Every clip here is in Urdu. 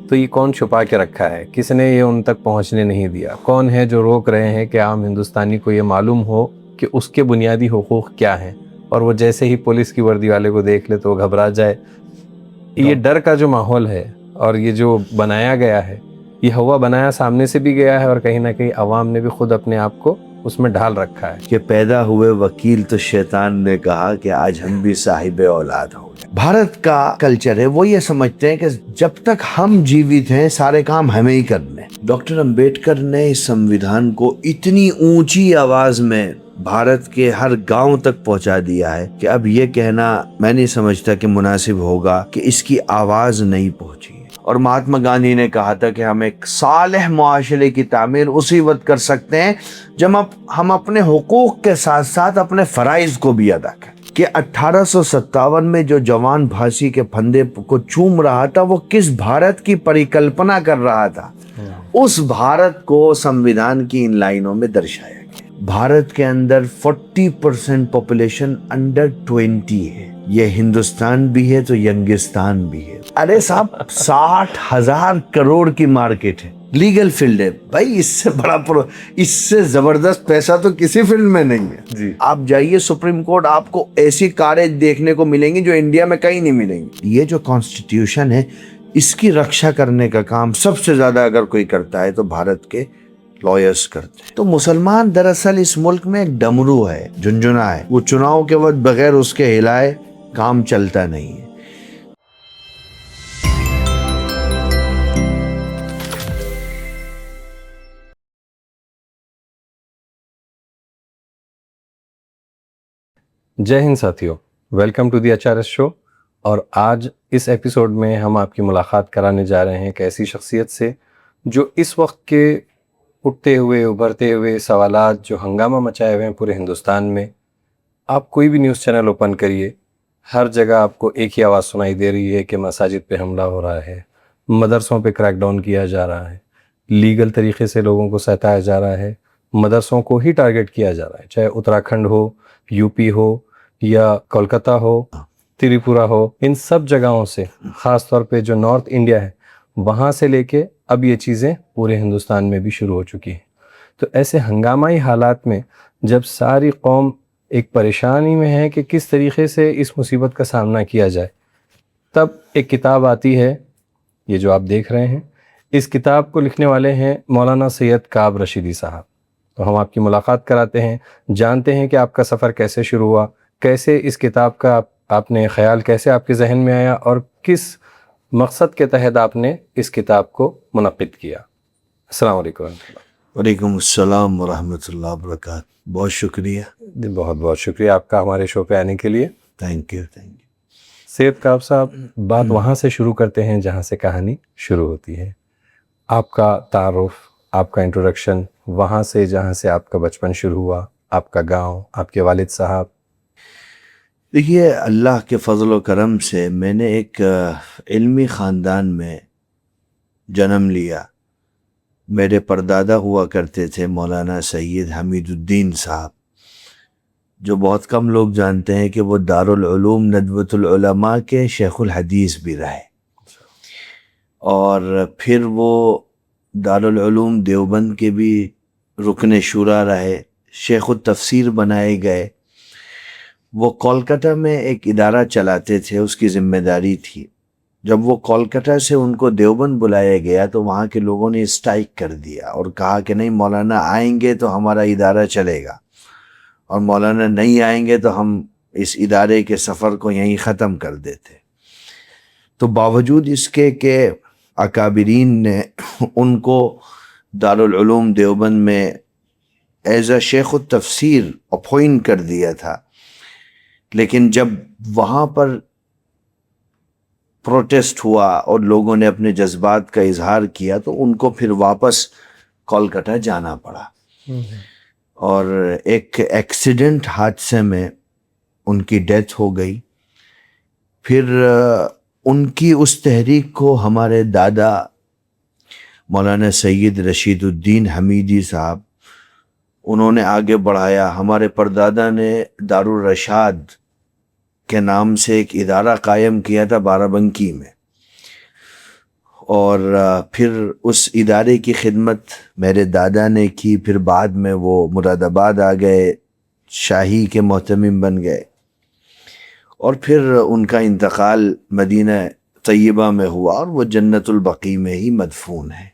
تو یہ کون چھپا کے رکھا ہے؟ کس نے یہ ان تک پہنچنے نہیں دیا؟ کون ہے جو روک رہے ہیں کہ عام ہندوستانی کو یہ معلوم ہو کہ اس کے بنیادی حقوق کیا ہیں، اور وہ جیسے ہی پولیس کی وردی والے کو دیکھ لے تو وہ گھبرا جائے؟ یہ ڈر کا جو ماحول ہے اور یہ جو بنایا گیا ہے، یہ ہوا بنایا سامنے سے بھی گیا ہے، اور کہیں نہ کہیں عوام نے بھی خود اپنے آپ کو اس میں ڈھال رکھا ہے کہ پیدا ہوئے وکیل تو شیطان نے کہا کہ آج ہم بھی صاحب اولاد ہوں گے۔ بھارت کا کلچر ہے، وہ یہ سمجھتے ہیں کہ جب تک ہم جیوت ہیں سارے کام ہمیں ہی کرنے۔ ڈاکٹر امبیڈکر نے اس سمویدھان کو اتنی اونچی آواز میں بھارت کے ہر گاؤں تک پہنچا دیا ہے کہ اب یہ کہنا میں نہیں سمجھتا کہ مناسب ہوگا کہ اس کی آواز نہیں پہنچی۔ اور مہاتما گاندھی نے کہا تھا کہ ہم ایک صالح معاشرے کی تعمیر اسی وقت کر سکتے ہیں جب ہم اپنے حقوق کے ساتھ ساتھ اپنے فرائض کو بھی ادا کریں۔ کہ 1857 میں جو جوان پھانسی کے پھندے کو چوم رہا تھا وہ کس بھارت کی پریکلپنا کر رہا تھا، اس بھارت کو سمویدھان کی ان لائنوں میں درشایا گیا۔ بھارت کے اندر 40% پاپولیشن انڈر 20 ہے۔ یہ ہندوستان بھی ہے تو ینگستان بھی ہے۔ ارے صاحب 60,000 کروڑ کی مارکیٹ ہے، لیگل فیلڈ ہے بھائی، اس سے زبردست پیسہ تو کسی فیلڈ میں نہیں ہے جی۔ آپ جائیے سپریم کورٹ، آپ کو ایسی کاریں دیکھنے کو ملیں گی جو انڈیا میں کہیں نہیں ملیں گی۔ یہ جو کانسٹیٹیوشن ہے اس کی رکشا کرنے کا کام سب سے زیادہ اگر کوئی کرتا ہے تو بھارت کے لائرز کرتے ہیں۔ تو مسلمان دراصل اس ملک میں ایک ڈمرو ہے، جھنجھنا ہے، وہ چناؤ کے وقت بغیر اس کے ہلائے کام چلتا نہیں ہے۔ جے ہند ساتھیو، welcome to the H R S show. اور آج اس ایپیسوڈ میں ہم آپ کی ملاقات کرانے جا رہے ہیں ایک ایسی شخصیت سے جو اس وقت کے اٹھتے ہوئے ابھرتے ہوئے سوالات جو ہنگامہ مچائے ہوئے ہیں پورے ہندوستان میں۔ آپ کوئی بھی نیوز چینل اوپن کریے، ہر جگہ آپ کو ایک ہی آواز سنائی دے رہی ہے کہ مساجد پہ حملہ ہو رہا ہے، مدرسوں پہ کریک ڈاؤن کیا جا رہا ہے، لیگل طریقے سے لوگوں کو ستایا جا رہا ہے، مدرسوں کو ہی ٹارگٹ کیا جا رہا ہے، چاہے اتراکھنڈ ہو، یو پی ہو، یا کولکتہ ہو، تریپورہ ہو، ان سب جگہوں سے، خاص طور پہ جو نارتھ انڈیا ہے وہاں سے لے کے اب یہ چیزیں پورے ہندوستان میں بھی شروع ہو چکی ہیں۔ تو ایسے ہنگامائی حالات میں جب ساری قوم ایک پریشانی میں ہے کہ کس طریقے سے اس مصیبت کا سامنا کیا جائے، تب ایک کتاب آتی ہے، یہ جو آپ دیکھ رہے ہیں۔ اس کتاب کو لکھنے والے ہیں مولانا سید کعب رشیدی صاحب۔ تو ہم آپ کی ملاقات کراتے ہیں، جانتے ہیں کہ آپ کا سفر کیسے شروع ہوا، کیسے اس کتاب کا آپ نے خیال کیسے آپ کے ذہن میں آیا، اور کس مقصد کے تحت آپ نے اس کتاب کو منعقد کیا۔ السلام علیکم ورحمۃ اللہ۔ وعلیکم السلام ورحمۃ اللہ وبرکاتہ۔ بہت شکریہ۔ بہت بہت شکریہ آپ کا ہمارے شو پہ آنے کے لیے۔ Thank you. سید کعب صاحب، بات وہاں سے شروع کرتے ہیں جہاں سے کہانی شروع ہوتی ہے۔ آپ کا تعارف، آپ کا انٹروڈکشن وہاں سے جہاں سے آپ کا بچپن شروع ہوا، آپ کا گاؤں، آپ کے والد صاحب۔ دیکھیے، اللہ کے فضل و کرم سے میں نے ایک علمی خاندان میں جنم لیا۔ میرے پردادا ہوا کرتے تھے مولانا سید حمید الدین صاحب، جو بہت کم لوگ جانتے ہیں کہ وہ دارالعلوم ندوۃ العلماء کے شیخ الحدیث بھی رہے، اور پھر وہ دارالعلوم دیوبند کے بھی رکن شورا رہے، شیخ التفسیر بنائے گئے۔ وہ کولکتہ میں ایک ادارہ چلاتے تھے، اس کی ذمہ داری تھی۔ جب وہ کولکتہ سے ان کو دیوبند بلایا گیا تو وہاں کے لوگوں نے اسٹرائک کر دیا اور کہا کہ نہیں، مولانا آئیں گے تو ہمارا ادارہ چلے گا، اور مولانا نہیں آئیں گے تو ہم اس ادارے کے سفر کو یہیں ختم کر دیتے۔ تو باوجود اس کے کہ اکابرین نے ان کو دارالعلوم دیوبند میں ایز اے شیخ التفسیر اپوائنٹ کر دیا تھا، لیکن جب وہاں پر پروٹیسٹ ہوا اور لوگوں نے اپنے جذبات کا اظہار کیا تو ان کو پھر واپس کولکتہ جانا پڑا، اور ایک ایکسیڈنٹ حادثے میں ان کی ڈیتھ ہو گئی۔ پھر ان کی اس تحریک کو ہمارے دادا مولانا سید رشید الدین حمیدی صاحب، انہوں نے آگے بڑھایا۔ ہمارے پردادا نے دارالرشاد کے نام سے ایک ادارہ قائم کیا تھا بارہ بنکی میں، اور پھر اس ادارے کی خدمت میرے دادا نے کی، پھر بعد میں وہ مراد آباد آ گئے، شاہی کے محتمم بن گئے، اور پھر ان کا انتقال مدینہ طیبہ میں ہوا اور وہ جنت البقیع میں ہی مدفون ہے۔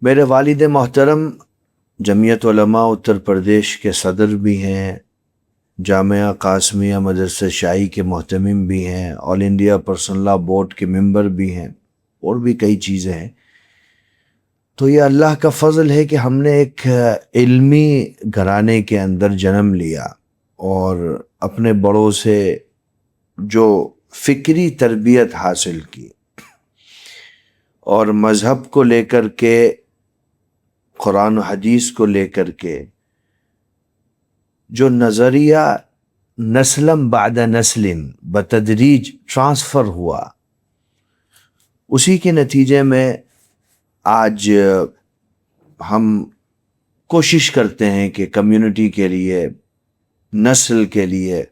میرے والد محترم جمعیت علماء اتر پردیش کے صدر بھی ہیں، جامعہ قاسمیہ مدرسہ شاہی کے محتمم بھی ہیں، آل انڈیا پرسنل لاء بورڈ کے ممبر بھی ہیں، اور بھی کئی چیزیں ہیں۔ تو یہ اللہ کا فضل ہے کہ ہم نے ایک علمی گھرانے کے اندر جنم لیا، اور اپنے بڑوں سے جو فکری تربیت حاصل کی، اور مذہب کو لے کر کے، قرآن و حدیث کو لے کر کے جو نظریہ نسلم بعد نسل بتدریج ٹرانسفر ہوا، اسی کے نتیجے میں آج ہم کوشش کرتے ہیں کہ کمیونٹی کے لیے، نسل کے لیے،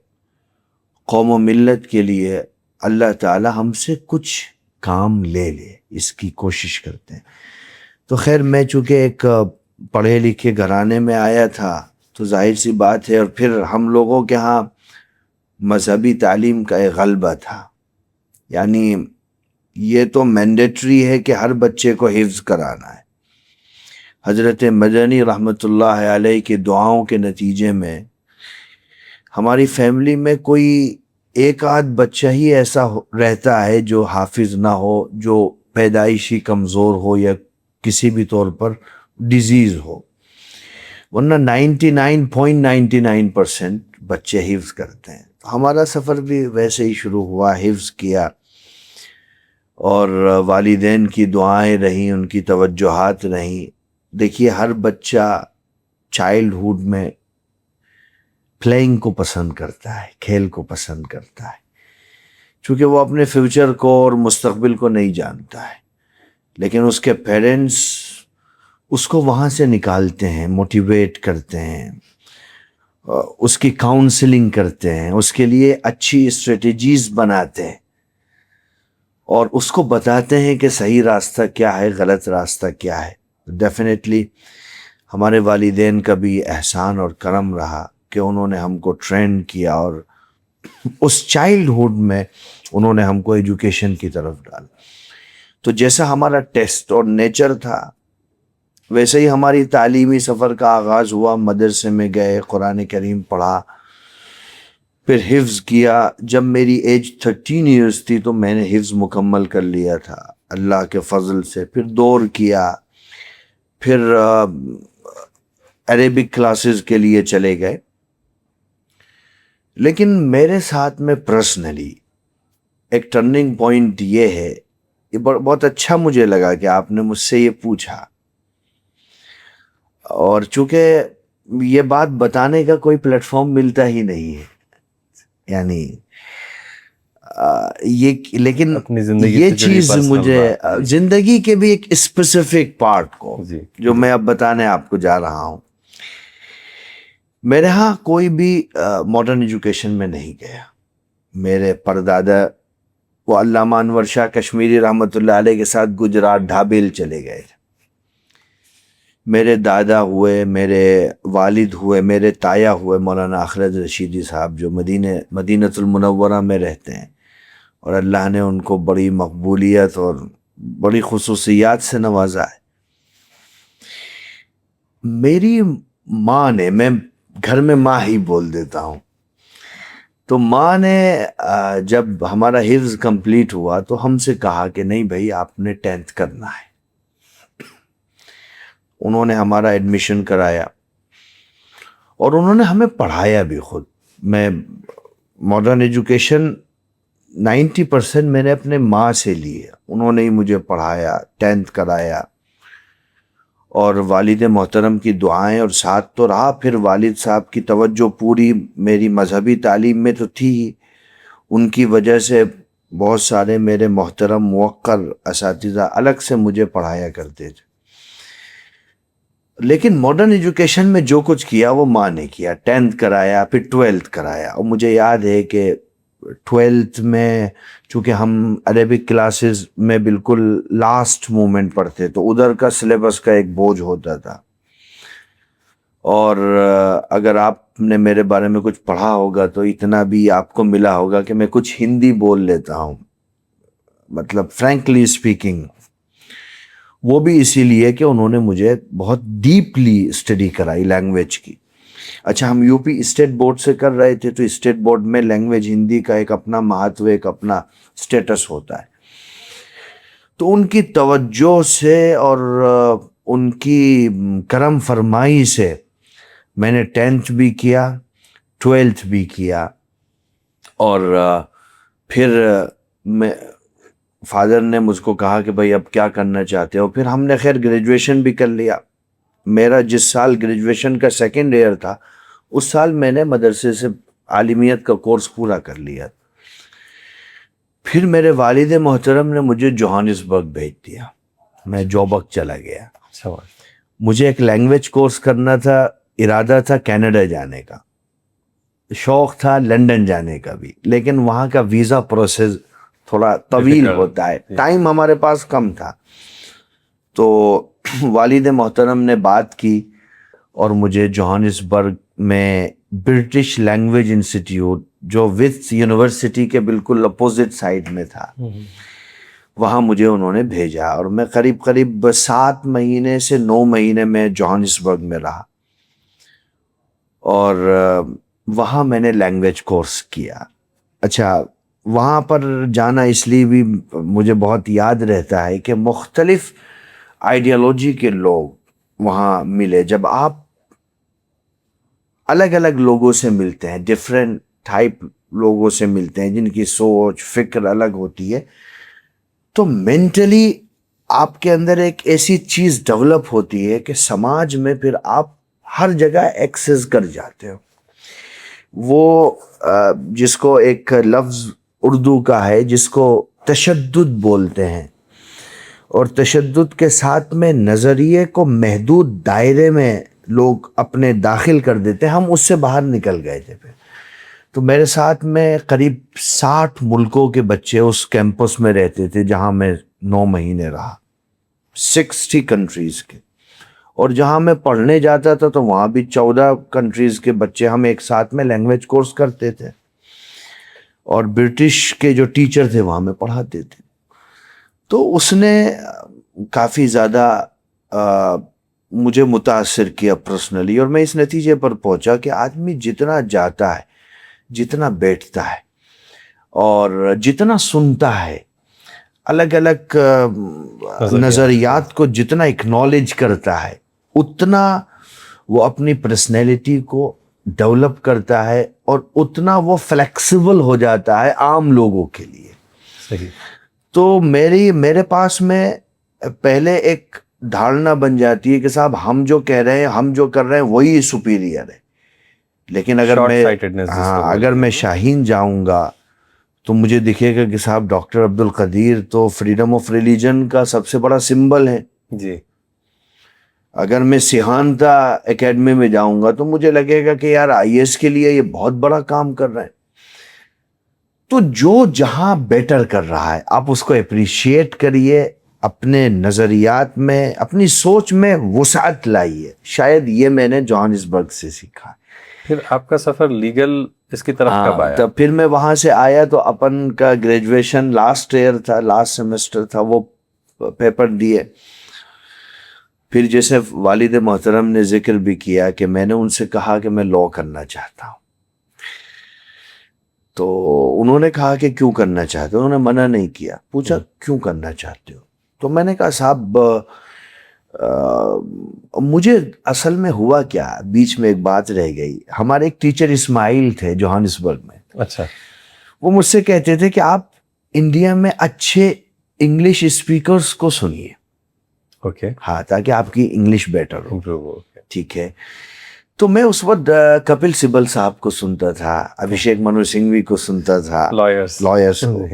قوم و ملت کے لیے اللہ تعالی ہم سے کچھ کام لے لے، اس کی کوشش کرتے ہیں۔ تو خیر، میں چونکہ ایک پڑھے لکھے گھرانے میں آیا تھا تو ظاہر سی بات ہے، اور پھر ہم لوگوں کے ہاں مذہبی تعلیم کا ایک غلبہ تھا، یعنی یہ تو مینڈیٹری ہے کہ ہر بچے کو حفظ کرانا ہے۔ حضرت مدنی رحمۃ اللہ علیہ کی دعاؤں کے نتیجے میں ہماری فیملی میں کوئی ایک آدھ بچہ ہی ایسا رہتا ہے جو حافظ نہ ہو، جو پیدائشی کمزور ہو یا کسی بھی طور پر ڈیزیز ہو، ورنہ 99.99% بچے حفظ کرتے ہیں۔ ہمارا سفر بھی ویسے ہی شروع ہوا، حفظ کیا، اور والدین کی دعائیں رہیں، ان کی توجہات رہیں۔ دیکھیے، ہر بچہ چائلڈ ہوڈ میں پلینگ کو پسند کرتا ہے، کھیل کو پسند کرتا ہے، چونکہ وہ اپنے فیوچر کو اور مستقبل کو نہیں جانتا ہے، لیکن اس کے پیرنٹس اس کو وہاں سے نکالتے ہیں، موٹیویٹ کرتے ہیں، اس کی کاؤنسلنگ کرتے ہیں، اس کے لیے اچھی اسٹریٹجیز بناتے ہیں، اور اس کو بتاتے ہیں کہ صحیح راستہ کیا ہے، غلط راستہ کیا ہے۔ ڈیفینیٹلی ہمارے والدین کا بھی احسان اور کرم رہا کہ انہوں نے ہم کو ٹرین کیا، اور اس چائلڈ ہوڈ میں انہوں نے ہم کو ایجوکیشن کی طرف ڈالا۔ تو جیسا ہمارا ٹیسٹ اور نیچر تھا، ویسے ہی ہماری تعلیمی سفر کا آغاز ہوا۔ مدرسے میں گئے، قرآن کریم پڑھا، پھر حفظ کیا۔ جب میری ایج 13 ایئرس تھی تو میں نے حفظ مکمل کر لیا تھا اللہ کے فضل سے۔ پھر دور کیا، پھر عربک کلاسز کے لیے چلے گئے۔ لیکن میرے ساتھ میں پرسنلی ایک ٹرننگ پوائنٹ یہ ہے، یہ بہت اچھا مجھے لگا کہ آپ نے مجھ سے یہ پوچھا، اور چونکہ یہ بات بتانے کا کوئی پلیٹ فارم ملتا ہی نہیں ہے، یعنی لیکن اپنی زندگی یہ سے جڑی چیز personal مجھے بات۔ زندگی کے بھی ایک اسپیسیفک پارٹ کو جی، جو میں اب بتانے آپ کو جا رہا ہوں۔ میرے ہاں کوئی بھی ماڈرن ایجوکیشن میں نہیں گیا۔ میرے پردادا وہ علامہ انور شاہ کشمیری رحمۃ اللہ علیہ کے ساتھ گجرات ڈھابیل چلے گئے تھے۔ میرے دادا ہوئے، میرے والد ہوئے، میرے تایا ہوئے مولانا اخرج رشیدی صاحب، جو مدینۃ المنورہ میں رہتے ہیں، اور اللہ نے ان کو بڑی مقبولیت اور بڑی خصوصیات سے نوازا ہے۔ میری ماں نے، میں گھر میں ماں ہی بول دیتا ہوں، تو ماں نے جب ہمارا حفظ کمپلیٹ ہوا تو ہم سے کہا کہ نہیں بھائی، آپ نے 10th کرنا ہے۔ انہوں نے ہمارا ایڈمیشن کرایا، اور انہوں نے ہمیں پڑھایا بھی خود۔ میں ماڈرن ایجوکیشن 90% میں نے اپنے ماں سے لی ہے، انہوں نے ہی مجھے پڑھایا، 10th کرایا، اور والد محترم کی دعائیں اور ساتھ تو رہا۔ پھر والد صاحب کی توجہ پوری میری مذہبی تعلیم میں تو تھی ہی، ان کی وجہ سے بہت سارے میرے محترم موقر اساتذہ الگ سے مجھے پڑھایا کرتے تھے۔ لیکن ماڈرن ایجوکیشن میں جو کچھ کیا وہ ماں نے کیا۔ 10th کرایا، پھر 12th کرایا، اور مجھے یاد ہے کہ ٹویلتھ میں چونکہ ہم عربک کلاسز میں بالکل لاسٹ مومنٹ پڑھتے تو ادھر کا سلیبس کا ایک بوجھ ہوتا تھا. اور اگر آپ نے میرے بارے میں کچھ پڑھا ہوگا تو اتنا بھی آپ کو ملا ہوگا کہ میں کچھ ہندی بول لیتا ہوں, مطلب فرینکلی اسپیکنگ. وہ بھی اسی لیے کہ انہوں نے مجھے بہت ڈیپلی اسٹڈی کرائی لینگویج کی. اچھا, ہم یو پی اسٹیٹ بورڈ سے کر رہے تھے تو اسٹیٹ بورڈ میں لینگویج ہندی کا ایک اپنا مہتو, ایک اپنا اسٹیٹس ہوتا ہے. تو ان کی توجہ سے اور ان کی کرم فرمائی سے میں نے 10th بھی کیا, 12th بھی کیا. اور پھر میں فادر نے مجھ کو کہا کہ بھائی اب کیا کرنا چاہتے ہو. پھر ہم نے خیر گریجویشن بھی کر لیا. میرا جس سال گریجویشن کا 2nd ایئر تھا اس سال میں نے مدرسے سے عالمیت کا کورس پورا کر لیا. پھر میرے والد محترم نے مجھے جوہانسبرگ بھیج دیا. میں جوبک چلا گیا. مجھے ایک لینگویج کورس کرنا تھا, ارادہ تھا کینیڈا جانے کا, شوق تھا لنڈن جانے کا بھی, لیکن وہاں کا ویزا پروسیس تھوڑا طویل ہوتا ہے, ٹائم ہمارے پاس کم تھا. تو والد محترم نے بات کی اور مجھے جوہانسبرگ میں برٹش لینگویج انسٹیٹیوٹ جو وتھ یونیورسٹی کے بالکل اپوزٹ سائڈ میں تھا, وہاں مجھے انہوں نے بھیجا. اور میں قریب 7 مہینے سے 9 مہینے میں جوہانسبرگ میں رہا اور وہاں میں نے لینگویج کورس کیا. اچھا, وہاں پر جانا اس لیے بھی مجھے بہت یاد رہتا ہے کہ مختلف آئیڈیالوجی کے لوگ وہاں ملے. جب آپ الگ الگ لوگوں سے ملتے ہیں, ڈفرینٹ ٹائپ لوگوں سے ملتے ہیں جن کی سوچ فکر الگ ہوتی ہے, تو مینٹلی آپ کے اندر ایک ایسی چیز ڈیولپ ہوتی ہے کہ سماج میں پھر آپ ہر جگہ ایکسس کر جاتے ہو. وہ جس کو ایک لفظ اردو کا ہے جس کو تشدد بولتے ہیں, اور تشدد کے ساتھ میں نظریے کو محدود دائرے میں لوگ اپنے داخل کر دیتے ہیں. ہم اس سے باہر نکل گئے تھے. پھر تو میرے ساتھ میں قریب 60 ملکوں کے بچے اس کیمپس میں رہتے تھے جہاں میں 9 مہینے رہا, 60 کنٹریز کے. اور جہاں میں پڑھنے جاتا تھا تو وہاں بھی 14 کنٹریز کے بچے ہم ایک ساتھ میں لینگویج کورس کرتے تھے, اور برٹش کے جو ٹیچر تھے وہاں میں پڑھاتے تھے. تو اس نے کافی زیادہ مجھے متاثر کیا پرسنلی, اور میں اس نتیجے پر پہنچا کہ آدمی جتنا جاتا ہے, جتنا بیٹھتا ہے اور جتنا سنتا ہے, الگ الگ نظریات کو جتنا اکنالج کرتا ہے, اتنا وہ اپنی پرسنالٹی کو ڈیولپ کرتا ہے اور اتنا وہ فلیکسیبل ہو جاتا ہے عام لوگوں کے لیے. صحیح. تو میرے پاس میں پہلے ایک دھارنا بن جاتی ہے کہ صاحب ہم جو کہہ رہے ہیں, ہم جو کر رہے ہیں وہی سپیریئر ہے. لیکن اگر میں شاہین جاؤں گا تو مجھے دکھے گا کہ صاحب ڈاکٹر عبد القدیر تو فریڈم آف ریلیجن کا سب سے بڑا سمبل ہے. جی. اگر میں سہانتا اکیڈمی میں جاؤں گا تو مجھے لگے گا کہ یار IAS کے لیے یہ بہت بڑا کام کر رہے ہیں. تو جو جہاں بیٹر کر رہا ہے آپ اس کو اپریشیٹ کریے, اپنے نظریات میں, اپنی سوچ میں وسعت لائیے. شاید یہ میں نے جوہانسبرگ سے سیکھا. پھر آپ کا سفر لیگل اس کی طرف کب آیا؟ تو پھر میں وہاں سے آیا تو اپن کا گریجویشن لاسٹ ایئر تھا, لاسٹ سیمسٹر تھا, وہ پیپر دیے. پھر جیسے والد محترم نے ذکر بھی کیا کہ میں نے ان سے کہا کہ میں لاء کرنا چاہتا ہوں. تو انہوں نے کہا کہ کیوں کرنا چاہتے ہو, انہوں نے منع نہیں کیا. پوچھا کیوں کرنا چاہتے ہو, تو میں نے کہا صاحب مجھے اصل میں ہوا کیا, بیچ میں ایک بات رہ گئی. ہمارے ایک ٹیچر اسماعیل تھے جوہانسبرگ میں. اچھا. وہ مجھ سے کہتے تھے کہ آپ انڈیا میں اچھے انگلش اسپیکرز کو سنیے. اوکے. ہاں, تاکہ آپ کی انگلش بیٹر ہو. ٹھیک ہے. تو میں اس وقت کپل سبل صاحب کو سنتا تھا, ابھیشیک منو سنگھوی کو سنتا تھا, لائرس کو.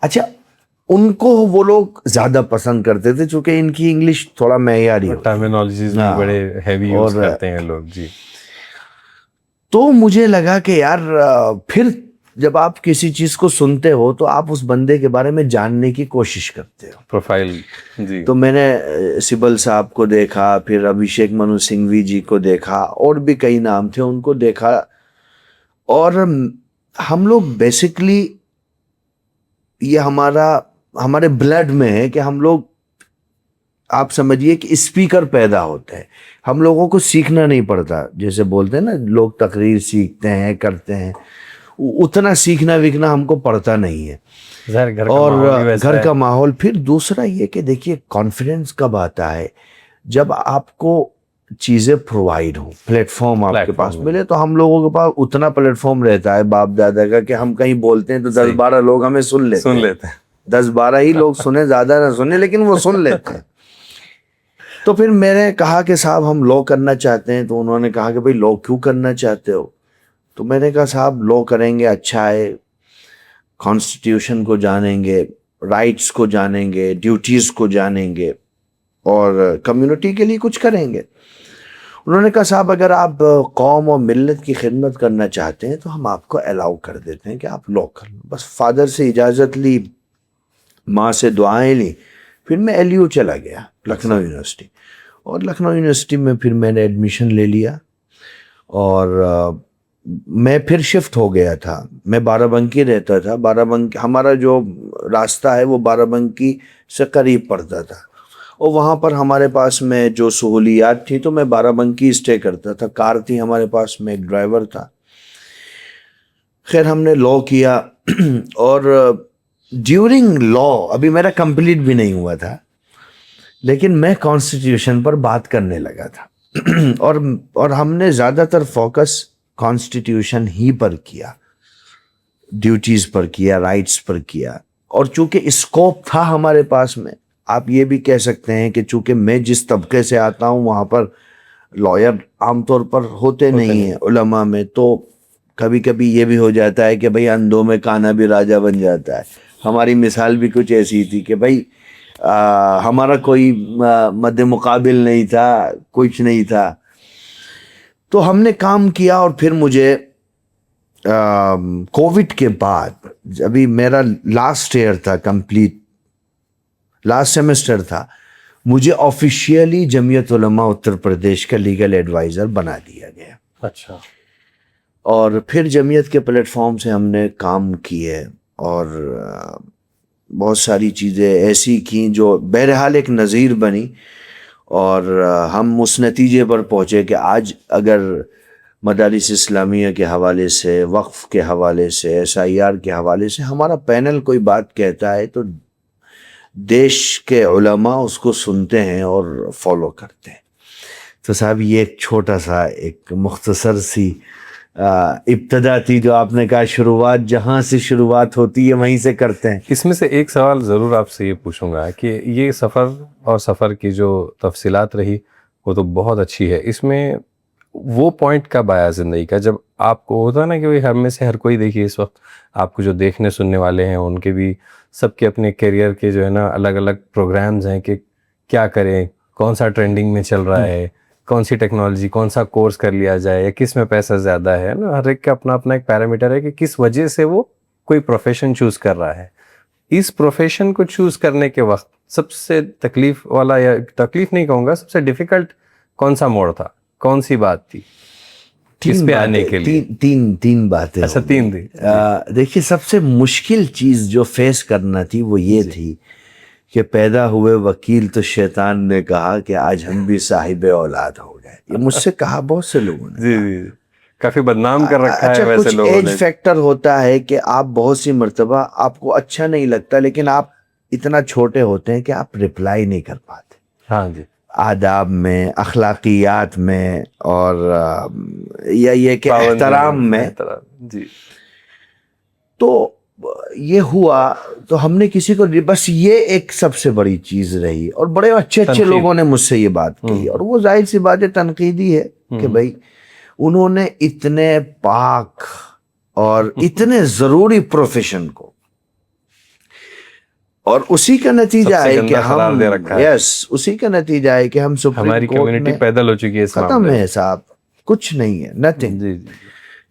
اچھا, ان کو وہ لوگ زیادہ پسند کرتے تھے چونکہ ان کی انگلش تھوڑا معیاری ہوتی ہے, ٹرمینالوجیز بھی بڑے ہیوی یوز کرتے ہیں لوگ. جی. تو مجھے لگا کہ یار پھر جب آپ کسی چیز کو سنتے ہو تو آپ اس بندے کے بارے میں جاننے کی کوشش کرتے ہو. پروفائل. جی. تو میں نے سبل صاحب کو دیکھا, پھر ابھیشیک منو سنگھوی جی کو دیکھا, اور بھی کئی نام تھے ان کو دیکھا, اور ہم لوگ بیسکلی یہ ہمارے بلڈ میں ہے کہ ہم لوگ, آپ سمجھیے کہ اسپیکر پیدا ہوتے ہیں. ہم لوگوں کو سیکھنا نہیں پڑتا, جیسے بولتے ہیں نا لوگ تقریر سیکھتے ہیں کرتے ہیں, اتنا سیکھنا ویکھنا ہم کو پڑتا نہیں ہے. اور گھر کا ماحول. پھر دوسرا یہ کہ دیکھیے کانفیڈنس کب آتا ہے, جب آپ کو چیزیں پرووائڈ ہوں, پلیٹ فارم آپ کے پاس ملے. تو ہم لوگوں کے پاس اتنا پلیٹ فارم رہتا ہے باپ دادا کا کہ ہم کہیں بولتے ہیں تو 10-12 لوگ ہمیں سن لیتے ہیں. 10-12 ہی لوگ سنیں, زیادہ نہ سنیں, لیکن وہ سن لیتے ہیں. تو پھر میں نے کہا کہ صاحب ہم لا کرنا چاہتے ہیں. تو انہوں نے کہا کہ بھائی لا کیوں کرنا چاہتے ہو؟ تو میں نے کہا صاحب لا کریں گے اچھا ہے, کانسٹیٹیوشن کو جانیں گے, رائٹس کو جانیں گے, ڈیوٹیز کو جانیں گے, اور کمیونٹی کے لیے کچھ کریں گے. انہوں نے کہا صاحب اگر آپ قوم اور ملت کی خدمت کرنا چاہتے ہیں تو ہم آپ کو الاؤ کر دیتے ہیں کہ آپ لا کر لیں. بس فادر سے اجازت لی, ماں سے دعائیں لی, پھر میں LU چلا گیا لکھنؤ یونیورسٹی. اور لکھنؤ یونیورسٹی میں پھر میں نے ایڈمیشن لے لیا, اور میں پھر شفٹ ہو گیا تھا. میں بارہ بنکی رہتا تھا. بارہ بنکی ہمارا جو راستہ ہے وہ بارہ بنکی سے قریب پڑتا تھا, اور وہاں پر ہمارے پاس میں جو سہولیات تھی تو میں بارہ بنکی اسٹے کرتا تھا. کار تھی ہمارے پاس میں, ایک ڈرائیور تھا. خیر ہم نے لا کیا, اور ڈیورنگ لا ابھی میرا کمپلیٹ بھی نہیں ہوا تھا, لیکن میں کانسٹیٹیوشن پر بات کرنے لگا تھا. اور ہم نے زیادہ تر فوکس کانسٹیٹیوشن ہی پر کیا, ڈیوٹیز پر کیا, رائٹس پر کیا. اور چونکہ اسکوپ تھا ہمارے پاس میں, آپ یہ بھی کہہ سکتے ہیں کہ چونکہ میں جس طبقے سے آتا ہوں وہاں پر لائر عام طور پر ہوتے نہیں ہیں علماء میں, تو کبھی کبھی یہ بھی ہو جاتا ہے کہ بھئی اندھوں میں کانا بھی راجہ بن جاتا ہے. ہماری مثال بھی کچھ ایسی تھی کہ بھئی ہمارا کوئی مد مقابل نہیں تھا, کچھ نہیں تھا. تو ہم نے کام کیا, اور پھر مجھے کووڈ کے بعد, ابھی میرا لاسٹ ایئر تھا, کمپلیٹ لاسٹ سیمسٹر تھا, مجھے آفیشیلی جمعیت علماء اتر پردیش کا لیگل ایڈوائزر بنا دیا گیا. اچھا. اور پھر جمعیت کے پلیٹ فارم سے ہم نے کام کیے, اور بہت ساری چیزیں ایسی کیں جو بہرحال ایک نظیر بنی. اور ہم اس نتیجے پر پہنچے کہ آج اگر مدارس اسلامیہ کے حوالے سے, وقف کے حوالے سے, SIR کے حوالے سے ہمارا پینل کوئی بات کہتا ہے تو دیش کے علماء اس کو سنتے ہیں اور فالو کرتے ہیں. تو صاحب یہ ایک چھوٹا سا ایک مختصر سی ابتدا تھی, جو آپ نے کہا شروعات جہاں سے شروعات ہوتی ہے وہیں سے کرتے ہیں. اس میں سے ایک سوال ضرور آپ سے یہ پوچھوں گا کہ یہ سفر اور سفر کی جو تفصیلات رہی وہ تو بہت اچھی ہے. اس میں وہ پوائنٹ کب آیا زندگی کا جب آپ کو ہوتا نا کہ ہر میں سے ہر کوئی, دیکھیے اس وقت آپ کو جو دیکھنے سننے والے ہیں ان کے بھی سب کے اپنے کیریئر کے جو ہے نا الگ الگ پروگرامز ہیں کہ کیا کریں, کون سا ٹرینڈنگ میں چل رہا ہے, کون سی ٹیکنالوجی, کون سا کورس کر لیا جائے, یا کس میں پیسہ زیادہ ہے نا. ہر ایک کا اپنا اپنا ایک پیرامیٹر ہے کہ کس وجہ سے وہ کوئی پروفیشن چوز کر رہا ہے. اس پروفیشن کو چوز کرنے کے وقت سب سے تکلیف والا, یا تکلیف نہیں کہوں گا, سب سے ڈیفیکلٹ کون سا موڑ تھا, کون سی بات تھی اس پہ آنے کے لیے؟ تین باتیں. اچھا, تین تھی. دیکھیے سب سے مشکل چیز جو فیس کرنا تھی وہ یہ تھی کہ پیدا ہوئے وکیل تو شیطان نے کہا کہ آج ہم بھی صاحب اولاد ہو گئے. یہ مجھ سے کہا بہت سے لوگوں نے. جی, کافی بدنام کر رکھا ہے ویسے لوگوں نے. کچھ ایج فیکٹر ہوتا ہے کہ آپ بہت سی مرتبہ آپ کو اچھا نہیں لگتا, لیکن آپ اتنا چھوٹے ہوتے ہیں کہ آپ رپلائی نہیں کر پاتے. ہاں جی. آداب میں, اخلاقیات میں, اور یا یہ کہ احترام میں. جی. تو یہ ہوا تو ہم نے کسی کو, بس یہ ایک سب سے بڑی چیز رہی. اور بڑے اچھے لوگوں نے مجھ سے یہ بات کی, اور وہ ظاہر سی بات ہے تنقیدی ہے کہ بھائی انہوں نے اتنے پاک اور اتنے ضروری پروفیشن کو, اور اسی کا نتیجہ ہے کہ ہم اسی کا نتیجہ ہے کہ ہم سپریم ہماری کورٹ کمیونٹی میں پیدل ہو چکی ہے, ختم ہے صاحب, کچھ نہیں ہے, نتھنگ.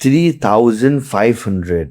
3,500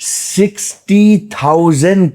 60,000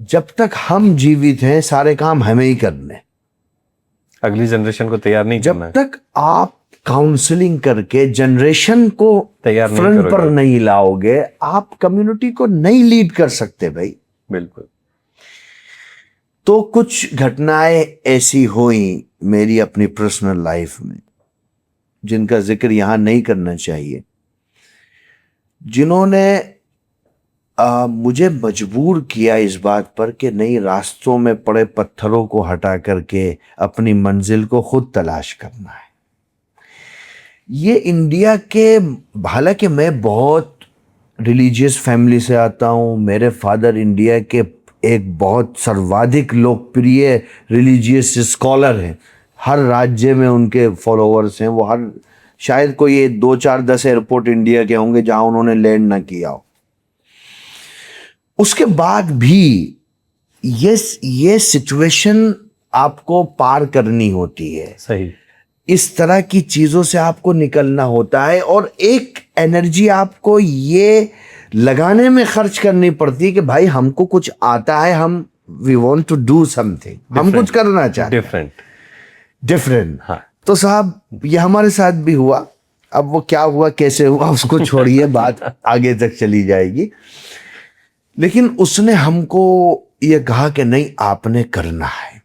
جب تک ہم جیوت ہیں سارے کام ہمیں ہی کرنے. اگلی جنریشن کو تیار نہیں جب کرنا ہے. تک آپ کاؤنسلنگ کر کے جنریشن کو تیار نہیں فرنٹ کرو پر گے. نہیں لاؤ گے, آپ کمیونٹی کو نہیں لیڈ کر سکتے بھائی. بالکل. تو کچھ گھٹنائیں ایسی ہوئیں میری اپنی پرسنل لائف میں جن کا ذکر یہاں نہیں کرنا چاہیے, جنہوں نے مجھے مجبور کیا اس بات پر کہ نہیں, راستوں میں پڑے پتھروں کو ہٹا کر کے اپنی منزل کو خود تلاش کرنا ہے. یہ انڈیا کے, حالانکہ میں بہت ریلیجیس فیملی سے آتا ہوں, میرے فادر انڈیا کے ایک بہت سروادھک لوکپریہ ریلیجیس اسکالر ہیں, ہر راجیہ میں ان کے فالوورز ہیں, وہ ہر شاید کوئی 2-4-10 ایئرپورٹ انڈیا کے ہوں گے جہاں انہوں نے لینڈ نہ کیا ہو. اس کے بعد بھی یہ سچویشن آپ کو پار کرنی ہوتی ہے, صحیح. اس طرح کی چیزوں سے آپ کو نکلنا ہوتا ہے, اور ایک انرجی آپ کو یہ لگانے میں خرچ کرنی پڑتی ہے کہ بھائی ہم کو کچھ آتا ہے, ہم we want to do something, ہم کچھ کرنا چاہتے ہیں ڈفرینٹ. ہاں. تو صاحب یہ ہمارے ساتھ بھی ہوا. اب وہ کیا ہوا کیسے ہوا اس کو چھوڑیے, بات آگے تک چلی جائے گی. لیکن اس نے ہم کو یہ کہا کہ نہیں آپ نے کرنا ہے,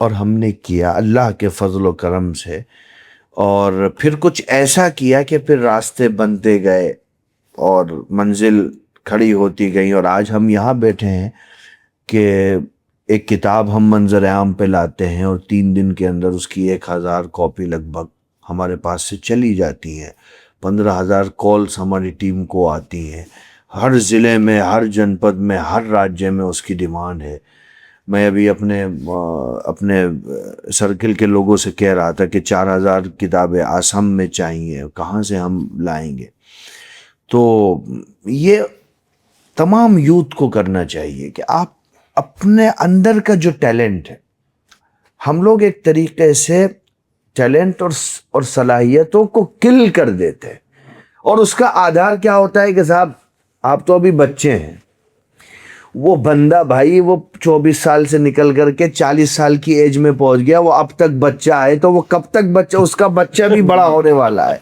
اور ہم نے کیا اللہ کے فضل و کرم سے. اور پھر کچھ ایسا کیا کہ پھر راستے بنتے گئے اور منزل کھڑی ہوتی گئی, اور آج ہم یہاں بیٹھے ہیں کہ ایک کتاب ہم منظر عام پہ لاتے ہیں اور 3 دن کے اندر اس کی 1000 کاپی لگ بھگ ہمارے پاس سے چلی جاتی ہیں. 15,000 کالز ہماری ٹیم کو آتی ہیں, ہر ضلع میں, ہر جنپد میں, ہر راجیہ میں اس کی ڈیمانڈ ہے. میں ابھی اپنے سرکل کے لوگوں سے کہہ رہا تھا کہ 4,000 کتابیں آسام میں چاہیے, کہاں سے ہم لائیں گے. تو یہ تمام یوتھ کو کرنا چاہیے کہ آپ اپنے اندر کا جو ٹیلنٹ ہے, ہم لوگ ایک طریقے سے ٹیلنٹ اور صلاحیتوں کو کل کر دیتے ہیں, اور اس کا آدھار کیا ہوتا ہے کہ صاحب آپ تو ابھی بچے ہیں. وہ بندہ بھائی وہ 24 سال سے نکل کر کے 40 سال کی ایج میں پہنچ گیا, وہ اب تک بچہ ہے, تو وہ کب تک بچہ, اس کا بچہ بھی بڑا ہونے والا ہے,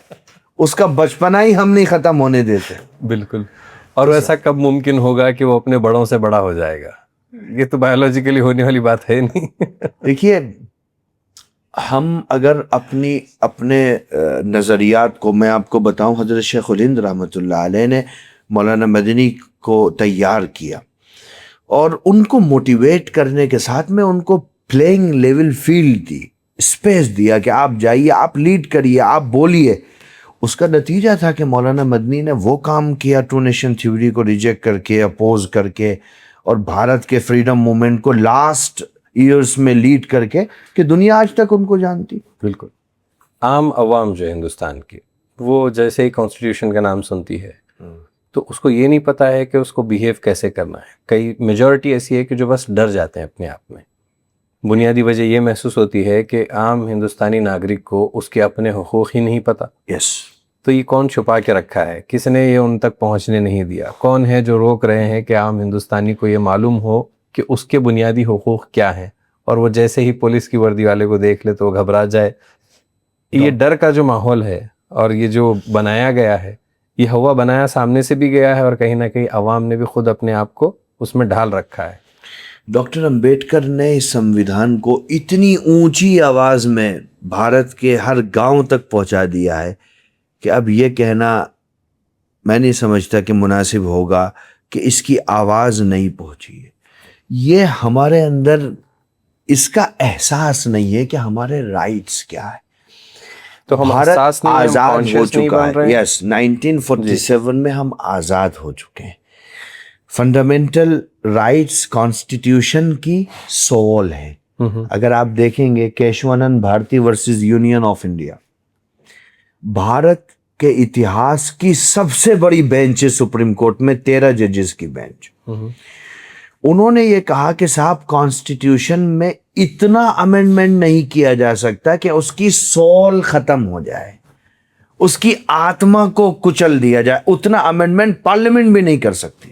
اس کا بچپنا ہی ہم نہیں ختم ہونے دیتے. بالکل. اور ایسا کب ممکن ہوگا کہ وہ اپنے بڑوں سے بڑا ہو جائے گا؟ یہ تو بایولوجیکلی ہونے والی بات ہے نہیں. دیکھیے, ہم اگر اپنے نظریات کو, میں آپ کو بتاؤں, حضرت شیخ الہند رحمۃ اللہ علیہ نے مولانا مدنی کو تیار کیا, اور ان کو موٹیویٹ کرنے کے ساتھ میں ان کو پلینگ لیول فیلڈ دی, اسپیس دیا کہ آپ جائیے, آپ لیڈ کریے, آپ بولیے. اس کا نتیجہ تھا کہ مولانا مدنی نے وہ کام کیا, 2 نیشن تھیوری کو ریجیکٹ کر کے, اپوز کر کے, اور بھارت کے فریڈم موومنٹ کو لاسٹ ایئرس میں لیڈ کر کے, کہ دنیا آج تک ان کو جانتی. بالکل. عام عوام جو ہے ہندوستان کی, وہ جیسے ہی کانسٹیٹیوشن کا نام سنتی ہے تو اس کو یہ نہیں پتا ہے کہ اس کو بیہیو کیسے کرنا ہے. کئی میجورٹی ایسی ہے کہ جو بس ڈر جاتے ہیں اپنے آپ میں. بنیادی وجہ یہ محسوس ہوتی ہے کہ عام ہندوستانی ناگرک کو اس کے اپنے حقوق ہی نہیں پتا. یس. تو یہ کون چھپا کے رکھا ہے, کس نے یہ ان تک پہنچنے نہیں دیا, کون ہے جو روک رہے ہیں کہ عام ہندوستانی کو یہ معلوم ہو کہ اس کے بنیادی حقوق کیا ہیں, اور وہ جیسے ہی پولیس کی وردی والے کو دیکھ لے تو وہ گھبرا جائے. یہ ڈر کا جو ماحول ہے اور یہ جو بنایا گیا ہے, یہ ہوا بنایا سامنے سے بھی گیا ہے, اور کہیں نہ کہیں عوام نے بھی خود اپنے آپ کو اس میں ڈھال رکھا ہے. ڈاکٹر امبیڈکر نے اس سمویدھان کو اتنی اونچی آواز میں بھارت کے ہر گاؤں تک پہنچا دیا ہے کہ اب یہ کہنا میں نہیں سمجھتا کہ مناسب ہوگا کہ اس کی آواز نہیں پہنچی ہے. یہ ہمارے اندر اس کا احساس نہیں ہے کہ ہمارے رائٹس کیا ہے. تو ہم بھارت احساس نہیں, آزاد ہو چکا ہے. ہے. یس, 1947 میں ہم آزاد ہو چکے ہیں. فنڈامنٹل رائٹس کانسٹیٹیوشن کی سول ہے. اگر آپ دیکھیں گے Kesavananda Bharati versus Union of India, Bharat کے اتہاس کی سب سے بڑی بینچ ہے سپریم کورٹ میں, 13 ججز کی بینچ. انہوں نے یہ کہا کہ صاحب کانسٹیٹیوشن میں اتنا امینڈمنٹ نہیں کیا جا سکتا کہ اس کی سول ختم ہو جائے, اس کی آتما کو کچل دیا جائے. اتنا امینڈمنٹ پارلیمنٹ بھی نہیں کر سکتی.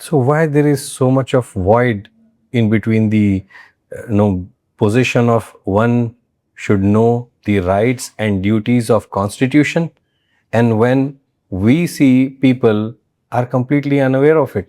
So why there is so much of void in between the position of one should know the rights and duties of constitution, and when we see people are completely unaware of it.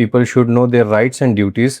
people should know their rights and duties,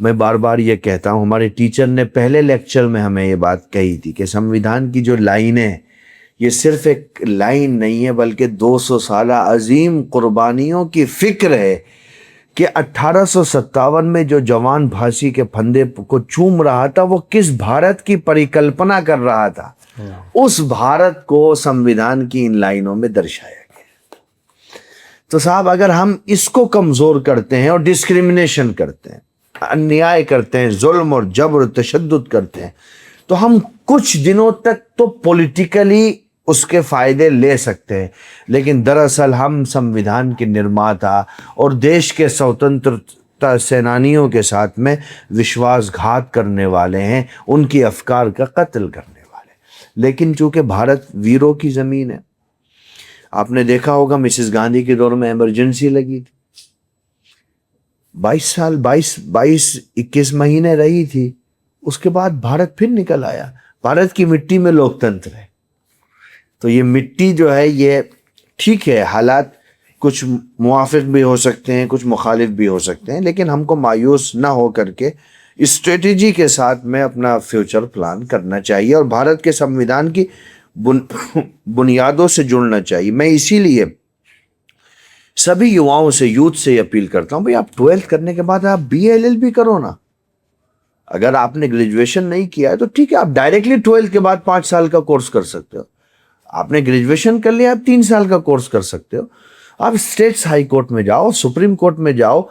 میں بار بار یہ کہتا ہوں, ہمارے ٹیچر نے پہلے لیکچر میں ہمیں یہ بات کہی تھی کہ سمویدھان کی جو لائنیں, یہ صرف ایک لائن نہیں ہے بلکہ 200 سالہ عظیم قربانیوں کی فکر ہے کہ 1857 میں جو جوان پھانسی کے پھندے کو چوم رہا تھا وہ کس بھارت کی پریکلپنا کر رہا تھا, اس بھارت کو سمویدھان کی ان لائنوں میں درشایا گیا. تو صاحب اگر ہم اس کو کمزور کرتے ہیں اور ڈسکریمنیشن کرتے ہیں, انیائے کرتے ہیں, ظلم اور جبر تشدد کرتے ہیں, تو ہم کچھ دنوں تک تو پولیٹیکلی اس کے فائدے لے سکتے ہیں, لیکن دراصل ہم سمویدھان کے نرماتا اور دیش کے سوتنترتا سینانیوں کے ساتھ میں وشواس گھات کرنے والے ہیں, ان کی افکار کا قتل کرنے والے. لیکن چونکہ بھارت ویروں کی زمین ہے, آپ نے دیکھا ہوگا مسز گاندھی کے دور میں ایمرجنسی لگی تھی, 21 مہینے رہی تھی, اس کے بعد بھارت پھر نکل آیا. بھارت کی مٹی میں لوکتنتر ہے. تو یہ مٹی جو ہے یہ ٹھیک ہے, حالات کچھ موافق بھی ہو سکتے ہیں, کچھ مخالف بھی ہو سکتے ہیں, لیکن ہم کو مایوس نہ ہو کر کے اسٹریٹجی کے ساتھ میں اپنا فیوچر پلان کرنا چاہیے اور بھارت کے سمویدھان کی بنیادوں سے جڑنا چاہیے. میں اسی لیے سبھی یواؤں سے, یوتھ سے اپیل کرتا ہوں, بھئی آپ 12th کرنے کے بعد آپ BA LLB کرو نا. اگر آپ نے گریجویشن نہیں کیا ہے تو ٹھیک ہے, آپ ڈائریکٹلی 12th کے بعد 5 سال کا کورس کر سکتے ہو. آپ نے گریجویشن کر لیا, آپ 3 سال کا کورس کر سکتے ہو. آپ اسٹیٹس ہائی کورٹ میں جاؤ, سپریم کورٹ میں جاؤ.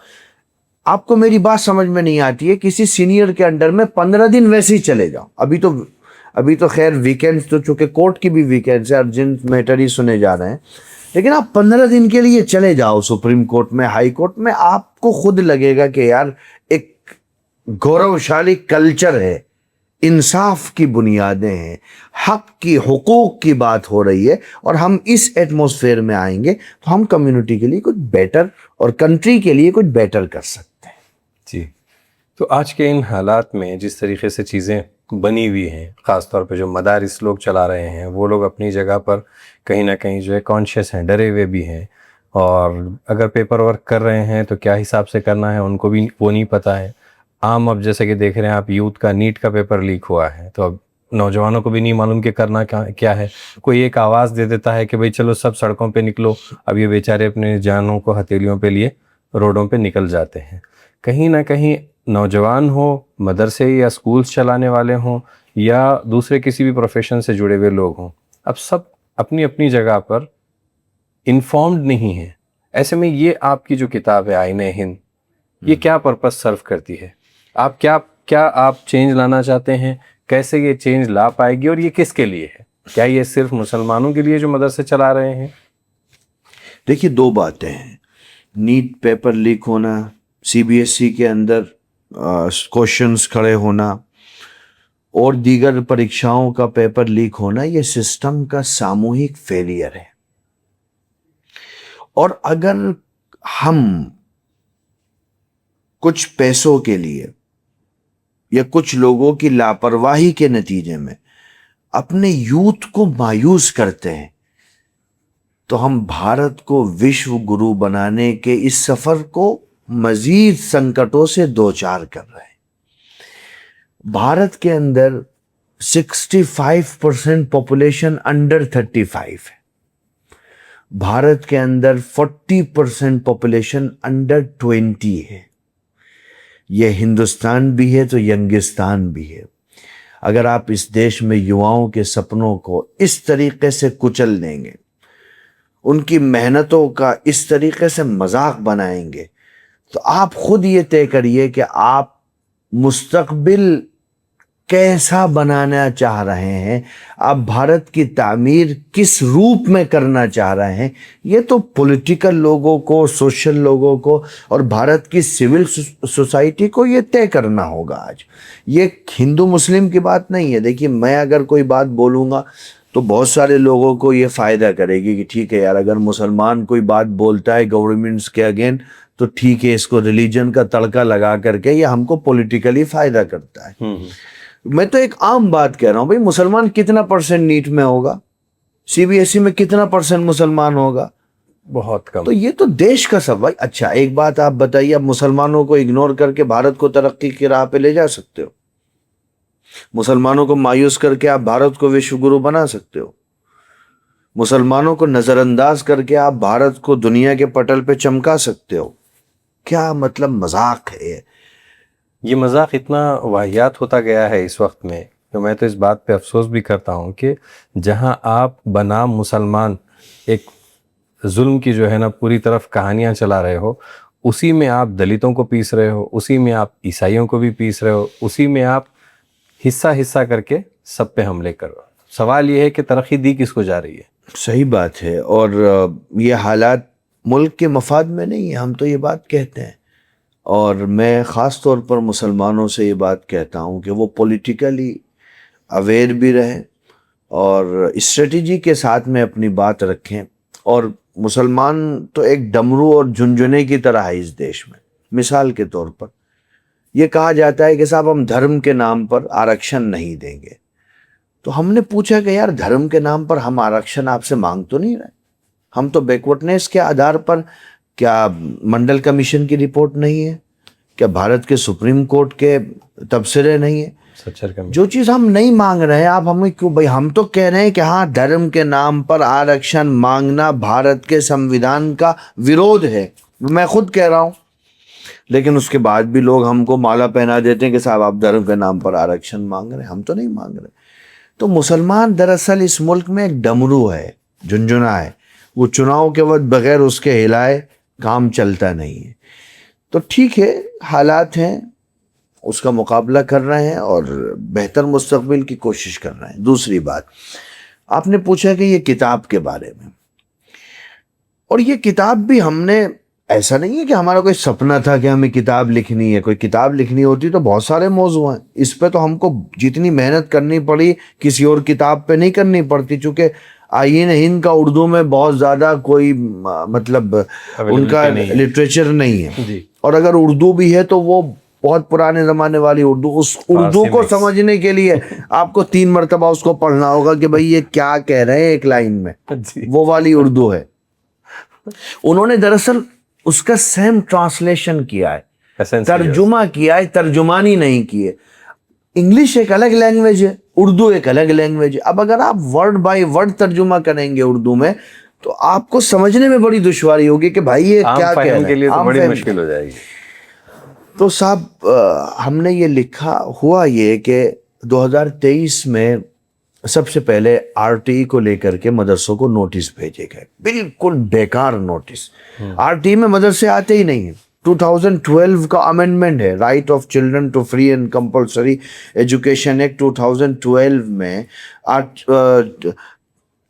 آپ کو میری بات سمجھ میں نہیں آتی ہے, کسی سینئر کے انڈر میں 15 دن ویسے ہی چلے جاؤ. ابھی تو خیر ویکینڈ تو چونکہ کورٹ کی بھی ویکینڈ ہے, ارجنٹ میٹر ہی سنے جا رہے ہیں, لیکن آپ 15 دن کے لیے چلے جاؤ سپریم کورٹ میں, ہائی کورٹ میں. آپ کو خود لگے گا کہ یار ایک گوروشالی کلچر ہے, انصاف کی بنیادیں ہیں, حق کی, حقوق کی بات ہو رہی ہے, اور ہم اس ایٹماسفیئر میں آئیں گے تو ہم کمیونٹی کے لیے کچھ بیٹر اور کنٹری کے لیے کچھ بیٹر کر سکتے ہیں. جی, تو آج کے ان حالات میں جس طریقے سے چیزیں بنی ہوئی ہیں, خاص طور پہ جو مدارس لوگ چلا رہے ہیں, وہ لوگ اپنی جگہ پر کہیں نہ کہیں جو ہے کانشیس ہیں, ڈرے ہوئے بھی ہیں, اور اگر پیپر ورک کر رہے ہیں تو کیا حساب سے کرنا ہے ان کو بھی وہ نہیں پتہ ہے. عام اب جیسے کہ دیکھ رہے ہیں آپ, یوتھ کا نیٹ کا پیپر لیک ہوا ہے, تو اب نوجوانوں کو بھی نہیں معلوم کہ کرنا کیا ہے. کوئی ایک آواز دے دیتا ہے کہ بھئی چلو سب سڑکوں پہ نکلو, اب یہ بیچارے اپنے جانوں کو ہتھیلیوں پہ لیے روڈوں پہ نکل جاتے ہیں. کہیں نہ کہیں نوجوان ہو, مدرسے یا اسکولس چلانے والے ہوں, یا دوسرے کسی بھی پروفیشن سے جڑے ہوئے لوگ ہوں, اب سب اپنی اپنی جگہ پر انفارمڈ نہیں ہیں. ایسے میں یہ آپ کی جو کتاب ہے آئینہ ہند, یہ کیا پرپس سرو کرتی ہے؟ آپ کیا آپ چینج لانا چاہتے ہیں؟ کیسے یہ چینج لا پائے گی, اور یہ کس کے لیے ہے؟ کیا یہ صرف مسلمانوں کے لیے جو مدرسے چلا رہے ہیں؟ دیکھیے, 2 باتیں ہیں. نیٹ پیپر لیک ہونا, CBSE کے اندر کوشچنز کھڑے ہونا, اور دیگر پریکشاؤں کا پیپر لیک ہونا, یہ سسٹم کا ساموہک فیلئر ہے. اور اگر ہم کچھ پیسوں کے لیے یا کچھ لوگوں کی لاپرواہی کے نتیجے میں اپنے یوتھ کو مایوس کرتے ہیں, تو ہم بھارت کو وشو گرو بنانے کے اس سفر کو مزید سنکٹوں سے دوچار کر رہے ہیں. بھارت کے اندر 65% پاپولیشن انڈر 35 ہے. بھارت کے اندر 40% پاپولیشن انڈر 20 ہے. یہ ہندوستان بھی ہے تو ینگستان بھی ہے. اگر آپ اس دیش میں یواؤں کے سپنوں کو اس طریقے سے کچل دیں گے, ان کی محنتوں کا اس طریقے سے مذاق بنائیں گے, تو آپ خود یہ طے کریے کہ آپ مستقبل کیسا بنانا چاہ رہے ہیں, آپ بھارت کی تعمیر کس روپ میں کرنا چاہ رہے ہیں. یہ تو پولیٹیکل لوگوں کو, سوشل لوگوں کو اور بھارت کی سول سوسائٹی کو یہ طے کرنا ہوگا. آج یہ ہندو مسلم کی بات نہیں ہے. دیکھیے, میں اگر کوئی بات بولوں گا تو بہت سارے لوگوں کو یہ فائدہ کرے گی کہ ٹھیک ہے یار, اگر مسلمان کوئی بات بولتا ہے گورنمنٹس کے اگین تو ٹھیک ہے, اس کو ریلیجن کا تڑکا لگا کر کے یہ ہم کو پولیٹیکلی فائدہ کرتا ہے. میں تو ایک عام بات کہہ رہا ہوں, بھائی مسلمان کتنا % نیٹ میں ہوگا, CBSE میں کتنا % مسلمان ہوگا, بہت کم. تو یہ تو دیش کا سب. اچھا ایک بات آپ بتائیے, اب مسلمانوں کو اگنور کر کے بھارت کو ترقی کی راہ پہ لے جا سکتے ہو؟ مسلمانوں کو مایوس کر کے آپ بھارت کو وشو گرو بنا سکتے ہو؟ مسلمانوں کو نظر انداز کر کے آپ بھارت کو دنیا کے پٹل پہ چمکا سکتے ہو؟ کیا مطلب مذاق ہے یہ مذاق اتنا واہیات ہوتا گیا ہے اس وقت میں کہ میں تو اس بات پہ افسوس بھی کرتا ہوں کہ جہاں آپ بنام مسلمان ایک ظلم کی جو ہے نا پوری طرف کہانیاں چلا رہے ہو, اسی میں آپ دلتوں کو پیس رہے ہو, اسی میں آپ عیسائیوں کو بھی پیس رہے ہو, اسی میں آپ حصہ حصہ کر کے سب پہ حملے کر رہے ہو. سوال یہ ہے کہ ترقی دی کس کو جا رہی ہے؟ صحیح بات ہے. اور یہ حالات ملک کے مفاد میں نہیں ہے, ہم تو یہ بات کہتے ہیں. اور میں خاص طور پر مسلمانوں سے یہ بات کہتا ہوں کہ وہ پولیٹیکلی اویئر بھی رہیں اور اسٹریٹجی کے ساتھ میں اپنی بات رکھیں. اور مسلمان تو ایک ڈمرو اور جھنجھنے کی طرح ہے اس دیش میں. مثال کے طور پر یہ کہا جاتا ہے کہ صاحب ہم دھرم کے نام پر آرکشن نہیں دیں گے. تو ہم نے پوچھا کہ یار دھرم کے نام پر ہم آرکشن آپ سے مانگ تو نہیں رہے, ہم تو بیکورڈنیس کے آدھار پر, کیا منڈل کمیشن کی رپورٹ نہیں ہے, کیا بھارت کے سپریم کورٹ کے تبصرے نہیں ہیں؟ جو چیز ہم نہیں مانگ رہے ہیں آپ ہمیں کیوں بھائی, ہم تو کہہ رہے ہیں کہ ہاں دھرم کے نام پر آرکشن مانگنا بھارت کے سمویدھان کا ویرودھ ہے, میں خود کہہ رہا ہوں. لیکن اس کے بعد بھی لوگ ہم کو مالا پہنا دیتے ہیں کہ صاحب آپ دھرم کے نام پر آرکشن مانگ رہے ہیں, ہم تو نہیں مانگ رہے. تو مسلمان دراصل اس ملک میں ایک ڈمرو ہے, جھنجھنا ہے, وہ چناؤ کے وقت بغیر اس کے ہلائے کام چلتا نہیں ہے. تو ٹھیک ہے, حالات ہیں, اس کا مقابلہ کر رہے ہیں اور بہتر مستقبل کی کوشش کر رہے ہیں. دوسری بات, آپ نے پوچھا کہ یہ کتاب کے بارے میں, اور یہ کتاب بھی ہم نے, ایسا نہیں ہے کہ ہمارا کوئی سپنا تھا کہ ہمیں کتاب لکھنی ہے. کوئی کتاب لکھنی ہوتی تو بہت سارے موضوع ہیں, اس پہ تو ہم کو جتنی محنت کرنی پڑی کسی اور کتاب پہ نہیں کرنی پڑتی, چونکہ آئین ہند کا اردو میں بہت زیادہ کوئی مطلب ان کا لٹریچر نہیں ہے. اور اگر اردو بھی ہے تو وہ بہت پرانے زمانے والی اردو. اس اردو کو سمجھنے کے لیے آپ کو 3 مرتبہ اس کو پڑھنا ہوگا کہ بھئی یہ کیا کہہ رہے ہیں ایک لائن میں, وہ والی اردو ہے. انہوں نے دراصل اس کا سیم ٹرانسلیشن کیا ہے, ترجمہ کیا ہے, ترجمانی نہیں کی ہے. انگلش ایک الگ لینگویج ہے, اردو ایک الگ لینگویج ہے. اب اگر آپ ورڈ بائی ورڈ ترجمہ کریں گے اردو میں تو آپ کو سمجھنے میں بڑی دشواری ہوگی کہ بھائی یہ کیا کہہ رہے ہیں, کے لیے تو بڑی مشکل ہو جائے گی. تو صاحب ہم نے یہ لکھا, ہوا یہ کہ 2023 میں سب سے پہلے آر ٹی ای کو لے کر کے مدرسوں کو نوٹس بھیجے گئے, بالکل بیکار نوٹس. آر ٹی ای میں مدرسے آتے ہی نہیں ہیں. 2012 کا امینڈمنٹ ہے, right of children to free and compulsory education act 2012 میں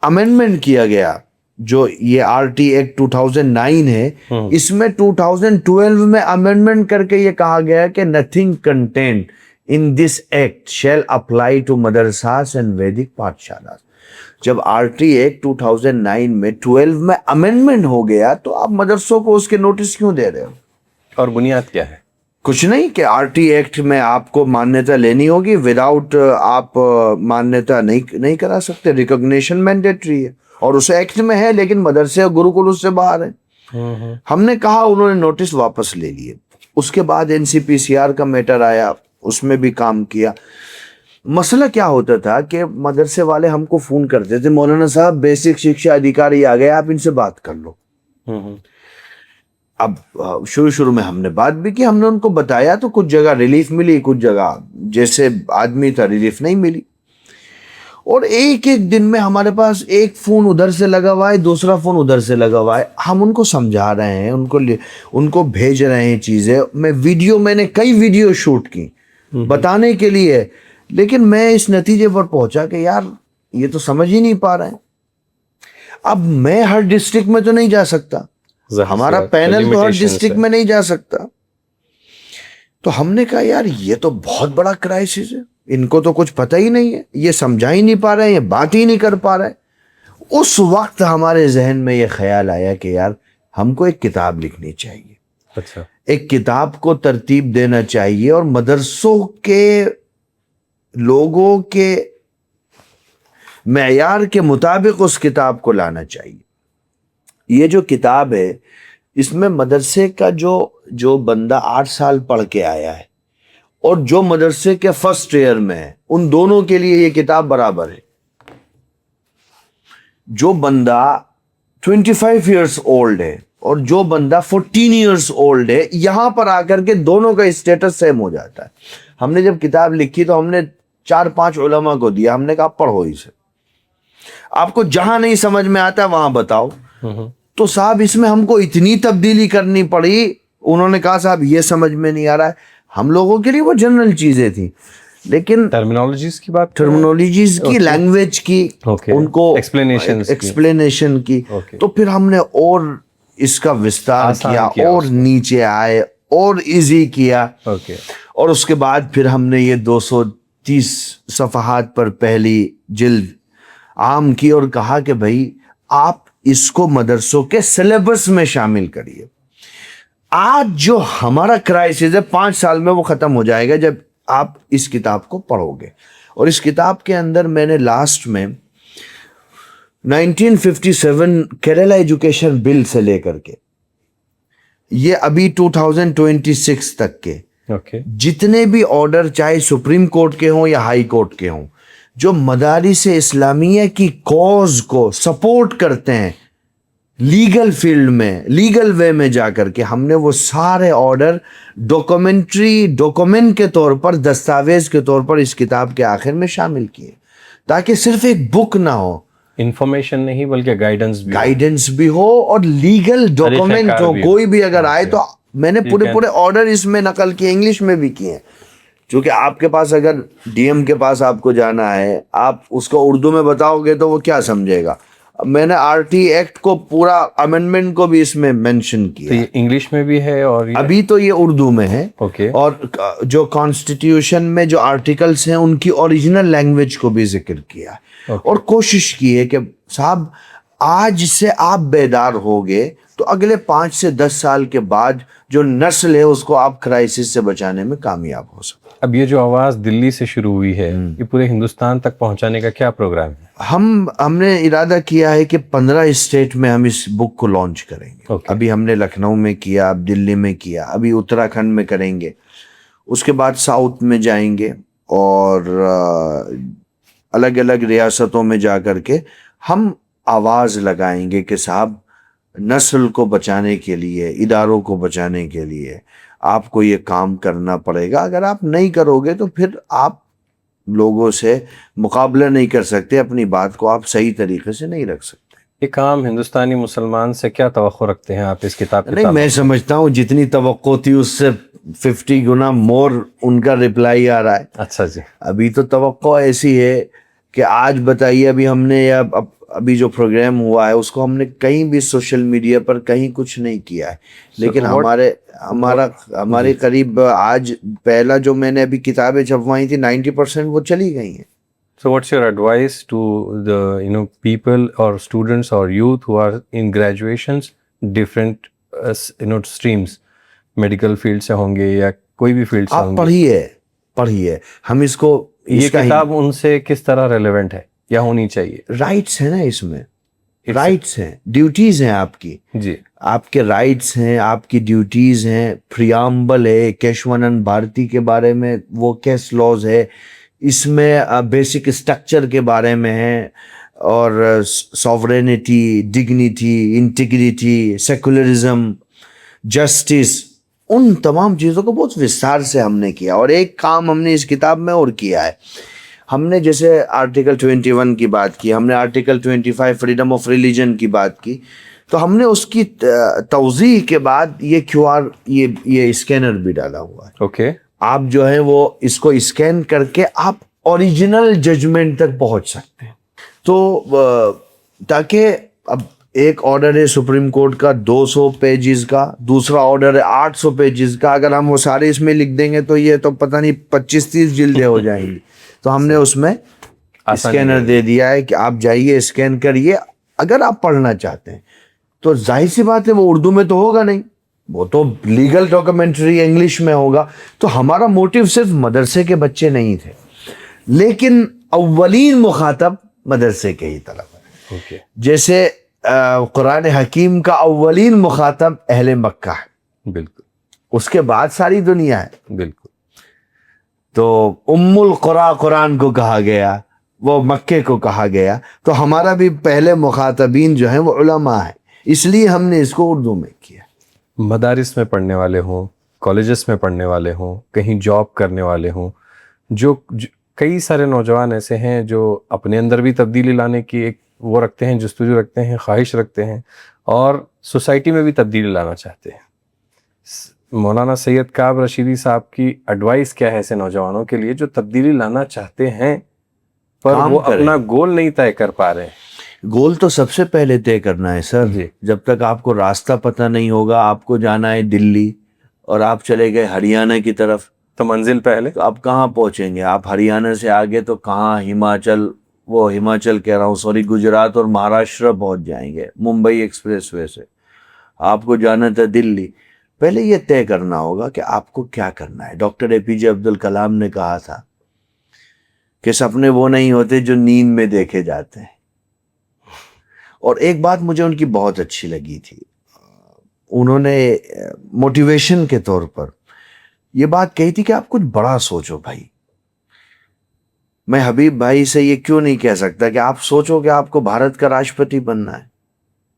امینڈمنٹ کیا گیا. جو یہ آر ٹی ایکٹ 2009 ہے, اس میں 2012 میں امینڈمنٹ کر کے یہ کہا گیا کہ nothing content in this act shall apply to madrasas and Vedic پاٹھشالات. جب آر ٹی ایکٹ 2009 میں 12 میں امینڈمنٹ ہو گیا تو آپ مدرسوں کو اس کے نوٹس کیوں دے رہے ہو؟ اور بنیاد کیا ہے؟ کچھ نہیں کہ آر ٹی ایکٹ میں آپ کو مانیتا لینی ہوگی, وداؤٹ آپ مانیتا نہیں کرا سکتے. ریکگنیشن مینڈیٹری ہے اور اس ایکٹ میں ہے, لیکن مدرسے اور گروکل اس سے باہر ہیں. ہم نے کہا, انہوں نے نوٹس واپس لے لیے. اس کے بعد این سی پی سی آر کا میٹر آیا, اس میں بھی کام کیا. مسئلہ کیا ہوتا تھا کہ مدرسے والے ہم کو فون کرتے تھے, مولانا صاحب بیسک شکشا ادھیکاری آ گئے, آپ ان سے بات کر لو. اب شروع میں ہم نے بات بھی کی, ہم نے ان کو بتایا تو کچھ جگہ ریلیف ملی, کچھ جگہ جیسے آدمی تھا ریلیف نہیں ملی. اور ایک دن میں ہمارے پاس ایک فون ادھر سے لگا ہوا ہے, دوسرا فون ادھر سے لگا ہوا ہے. ہم ان کو سمجھا رہے ہیں, ان کو بھیج رہے ہیں چیزیں. میں نے کئی ویڈیو شوٹ کی بتانے کے لیے, لیکن میں اس نتیجے پر پہنچا کہ یار یہ تو سمجھ ہی نہیں پا رہے ہیں. اب میں ہر ڈسٹرکٹ میں تو نہیں جا سکتا, ہمارا پینل تو ہر ڈسٹرکٹ میں نہیں جا سکتا. تو ہم نے کہا یار یہ تو بہت بڑا کرائسس ہے, ان کو تو کچھ پتہ ہی نہیں ہے, یہ سمجھا ہی نہیں پا رہے ہیں, یہ بات ہی نہیں کر پا رہے. اس وقت ہمارے ذہن میں یہ خیال آیا کہ یار ہم کو ایک کتاب لکھنی چاہیے. اچھا, ایک کتاب کو ترتیب دینا چاہیے اور مدرسوں کے لوگوں کے معیار کے مطابق اس کتاب کو لانا چاہیے. یہ جو کتاب ہے اس میں مدرسے کا جو بندہ 8 سال پڑھ کے آیا ہے اور جو مدرسے کے فرسٹ ایئر میں ہے ان دونوں کے لیے یہ کتاب برابر ہے. جو بندہ 25 ایئرس اولڈ ہے اور جو بندہ 14 ایئرس اولڈ ہے, یہاں پر آ کر کے دونوں کا اسٹیٹس سیم ہو جاتا ہے. ہم نے جب کتاب لکھی تو ہم نے 4-5 علماء کو دیا, ہم نے کہا پڑھو اسے, آپ کو جہاں نہیں سمجھ میں آتا وہاں بتاؤ. تو صاحب اس میں ہم کو اتنی تبدیلی کرنی پڑی, انہوں نے کہا صاحب یہ سمجھ میں نہیں آ رہا ہے. ہم لوگوں کے لیے وہ جنرل چیزیں تھیں, لیکن ٹرمینالوجیز کی بات, ٹرمینالوجیز کی, لینگویج کی, ان کو ایکسپلینیشن کی, تو پھر ہم نے اور اس کا وستار کیا اور نیچے آئے اور ایزی کیا. اور اس کے بعد پھر ہم نے یہ 230 صفحات پر پہلی جلد عام کی اور کہا کہ بھائی آپ اس کو مدرسوں کے سلیبس میں شامل کریے. آج جو ہمارا کرائسس ہے 5 سال میں وہ ختم ہو جائے گا جب آپ اس کتاب کو پڑھو گے. اور اس کتاب کے اندر میں نے لاسٹ میں 1957 کیرلا ایجوکیشن بل سے لے کر کے یہ ابھی 2026 تک کے جتنے بھی آرڈر چاہے سپریم کورٹ کے ہوں یا ہائی کورٹ کے ہوں جو مدارس اسلامیہ کی کاز کو سپورٹ کرتے ہیں لیگل فیلڈ میں, لیگل وے میں جا کر کے, ہم نے وہ سارے آرڈر ڈاکومنٹ کے طور پر, دستاویز کے طور پر اس کتاب کے آخر میں شامل کیے, تاکہ صرف ایک بک نہ ہو, انفارمیشن نہیں بلکہ گائیڈنس بھی ہو اور لیگل ڈاکومنٹ ہو. کوئی بھی اگر آئے تو میں نے پورے آرڈر اس میں نقل کیے, انگلش میں بھی کیے. چونکہ آپ کے پاس اگر ڈی ایم کے پاس آپ کو جانا ہے, آپ اس کو اردو میں بتاؤ گے تو وہ کیا سمجھے گا. میں نے آر ٹی ایکٹ کو پورا امینڈمنٹ کو بھی اس میں مینشن کیا. یہ انگلش میں بھی ہے اور ابھی تو یہ اردو میں ہے. اور جو کانسٹیٹیوشن میں جو آرٹیکلس ہیں ان کی اوریجنل لینگویج کو بھی ذکر کیا. اور کوشش کی ہے کہ صاحب آج سے آپ بیدار ہوگے تو اگلے 5 سے 10 سال کے بعد جو نسل ہے اس کو آپ کرائسس سے بچانے میں کامیاب ہو سکتے. اب یہ جو آواز دلی سے شروع ہوئی ہے یہ پورے ہندوستان تک پہنچانے کا کیا پروگرام ہے؟ ہم نے ارادہ کیا ہے کہ 15 اسٹیٹ میں ہم اس بک کو لانچ کریں گے. ابھی ہم نے لکھنؤ میں کیا, اب دلی میں کیا, ابھی اتراکھنڈ میں کریں گے, اس کے بعد ساؤتھ میں جائیں گے اور الگ الگ ریاستوں میں جا کر کے ہم آواز لگائیں گے کہ صاحب نسل کو بچانے کے لیے, اداروں کو بچانے کے لیے آپ کو یہ کام کرنا پڑے گا. اگر آپ نہیں کرو گے تو پھر آپ لوگوں سے مقابلہ نہیں کر سکتے, اپنی بات کو آپ صحیح طریقے سے نہیں رکھ سکتے. ایک عام ہندوستانی مسلمان سے کیا توقع رکھتے ہیں آپ اس کتاب کے؟ نہیں, میں سمجھتا ہوں جتنی توقع تھی اس سے 50 گنا مور ان کا رپلائی آ رہا ہے. اچھا جی. ابھی تو توقع ایسی ہے کہ آج بتائیے, ابھی ہم نے ابھی جو پروگرام ہوا ہے اس کو ہم نے کہیں بھی سوشل میڈیا پر کہیں کچھ نہیں کیا ہے, لیکن ہمارے قریب آج پہلا جو میں نے ابھی کتابیں چھپوائی تھی 90% وہ چلی گئی ہیں. So what's your advice to the people or students or youth who are in graduations different streams, medical field سے ہوں گے یا کوئی بھی فیلڈ سے ہوں گے؟ آپ پڑھیے. ہم اس کو یہ کتاب ان سے کس طرح ریلیونٹ ہے یا ہونی چاہیے؟ رائٹس ہیں نا اس میں, رائٹس ہیں, ڈیوٹیز ہیں آپ کی. جی, آپ کے رائٹس ہیں, آپ کی ڈیوٹیز ہیں. پریامبل ہے کیشوانند بھارتی کے بارے میں, وہ کیس لاز ہے, اس میں بیسک اسٹرکچر کے بارے میں ہے, اور sovereignty, dignity, integrity, secularism, justice, ان تمام چیزوں کو بہت وستار سے ہم نے کیا. اور ایک کام ہم نے اس کتاب میں اور کیا ہے, ہم نے جیسے آرٹیکل 21 کی بات کی, ہم نے آرٹیکل 25 فریڈم آف ریلیجن کی بات کی, تو ہم نے اس کی توضیح کے بعد یہ QR یہ اسکینر بھی ڈالا ہوا ہے. اوکے, آپ جو ہے وہ اس کو اسکین کر کے آپ اوریجنل ججمنٹ تک پہنچ سکتے ہیں. تو تاکہ اب ایک آرڈر ہے سپریم کورٹ کا 200 پیجز کا, دوسرا آرڈر ہے 800 پیجز کا, اگر ہم وہ سارے اس میں لکھ دیں گے تو یہ تو پتہ نہیں 25-30 جلدیں ہو جائیں گی. تو ہم نے اس میں اسکینر دے دیا ہے کہ آپ جائیے اسکین کریے. اگر آپ پڑھنا چاہتے ہیں تو ظاہر سی بات ہے وہ اردو میں تو ہوگا نہیں, وہ تو لیگل ڈاکومنٹری انگلش میں ہوگا. تو ہمارا موٹیو صرف مدرسے کے بچے نہیں تھے, لیکن اولین مخاطب مدرسے کے ہی طلبہ ہیں. جیسے قرآن حکیم کا اولین مخاطب اہل مکہ ہے، بالکل اس کے بعد ساری دنیا ہے. بالکل. تو ام القرآن قرآن کو کہا گیا، وہ مکے کو کہا گیا. تو ہمارا بھی پہلے مخاطبین جو ہیں وہ علماء ہیں، اس لیے ہم نے اس کو اردو میں کیا. مدارس میں پڑھنے والے ہوں، کالجز میں پڑھنے والے ہوں، کہیں جاب کرنے والے ہوں، جو کئی سارے نوجوان ایسے ہیں جو اپنے اندر بھی تبدیلی لانے کی ایک وہ رکھتے ہیں، جستجو رکھتے ہیں، خواہش رکھتے ہیں، اور سوسائٹی میں بھی تبدیلی لانا چاہتے ہیں. مولانا سید کعب رشیدی صاحب کی ایڈوائس کیا ہے ایسے نوجوانوں کے لیے جو تبدیلی لانا چاہتے ہیں پر کام وہ کریں. اپنا گول نہیں طے کر پا رہے ہیں؟ گول تو سب سے پہلے طے کرنا ہے سر. جی. جب تک آپ کو راستہ پتہ نہیں ہوگا، آپ کو جانا ہے دلی اور آپ چلے گئے ہریانہ کی طرف، تو منزل پہلے. تو آپ کہاں پہنچیں گے؟ آپ ہریانہ سے آگے تو کہاں ہماچل کہہ رہا ہوں، سوری، گجرات اور مہاراشٹر پہنچ جائیں گے ممبئی ایکسپریس وے سے. آپ کو جانا تھا دلی. پہلے یہ طے کرنا ہوگا کہ آپ کو کیا کرنا ہے. ڈاکٹر اے پی جے عبد الکلام نے کہا تھا کہ سپنے وہ نہیں ہوتے جو نیند میں دیکھے جاتے ہیں. اور ایک بات مجھے ان کی بہت اچھی لگی تھی، انہوں نے موٹیویشن کے طور پر یہ بات کہی تھی کہ آپ کچھ بڑا سوچو بھائی. میں حبیب بھائی سے یہ کیوں نہیں کہہ سکتا کہ آپ سوچو کہ آپ کو بھارت کا راشٹرپتی بننا ہے؟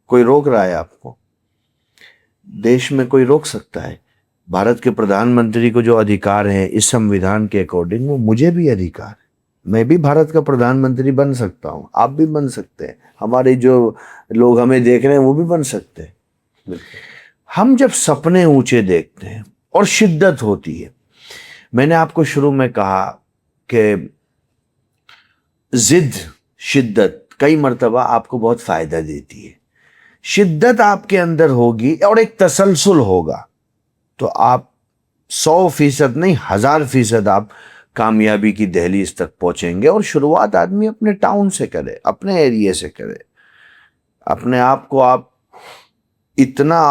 کوئی روک رہا ہے آپ کو؟ دیش میں کوئی روک سکتا ہے؟ بھارت کے پردھان منتری کو جو ادھیکار ہیں اس سمویدھان کے اکارڈنگ، وہ مجھے بھی ادھیکار ہے. میں بھی بھارت کا پردھان منتری بن سکتا ہوں، آپ بھی بن سکتے ہیں، ہمارے جو لوگ ہمیں دیکھ رہے ہیں وہ بھی بن سکتے ہیں. ہم جب سپنے اونچے دیکھتے ہیں اور شدت ہوتی ہے، میں نے آپ کو شروع میں کہا کہ ضد، شدت کئی مرتبہ آپ کو بہت فائدہ دیتی ہے. شدت آپ کے اندر ہوگی اور ایک تسلسل ہوگا تو آپ 100% نہیں 1000% آپ کامیابی کی دہلیز تک پہنچیں گے. اور شروعات آدمی اپنے ٹاؤن سے کرے، اپنے ایریے سے کرے. اپنے آپ کو آپ اتنا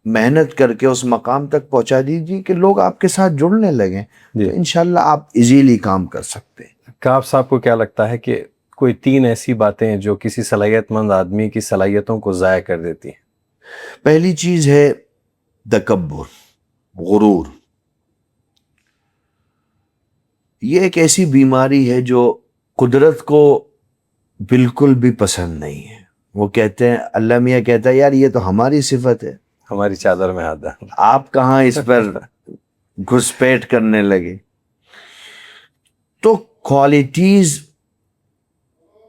محنت کر کے اس مقام تک پہنچا دیجیے کہ لوگ آپ کے ساتھ جڑنے لگیں، تو انشاءاللہ آپ ایزیلی کام کر سکتے ہیں. کعب صاحب کو کیا لگتا ہے کہ کوئی 3 ایسی باتیں جو کسی صلاحیت مند آدمی کی صلاحیتوں کو ضائع کر دیتی ہیں؟ پہلی چیز ہے تکبر، غرور. یہ ایک ایسی بیماری ہے جو قدرت کو بالکل بھی پسند نہیں ہے. وہ کہتے ہیں، اللہ میاں کہتا ہے، یار یہ تو ہماری صفت ہے، ہماری چادر میں ہاتھ ڈال. آپ کہاں اس پر گھسپیٹ کرنے لگے. تو کوالٹیز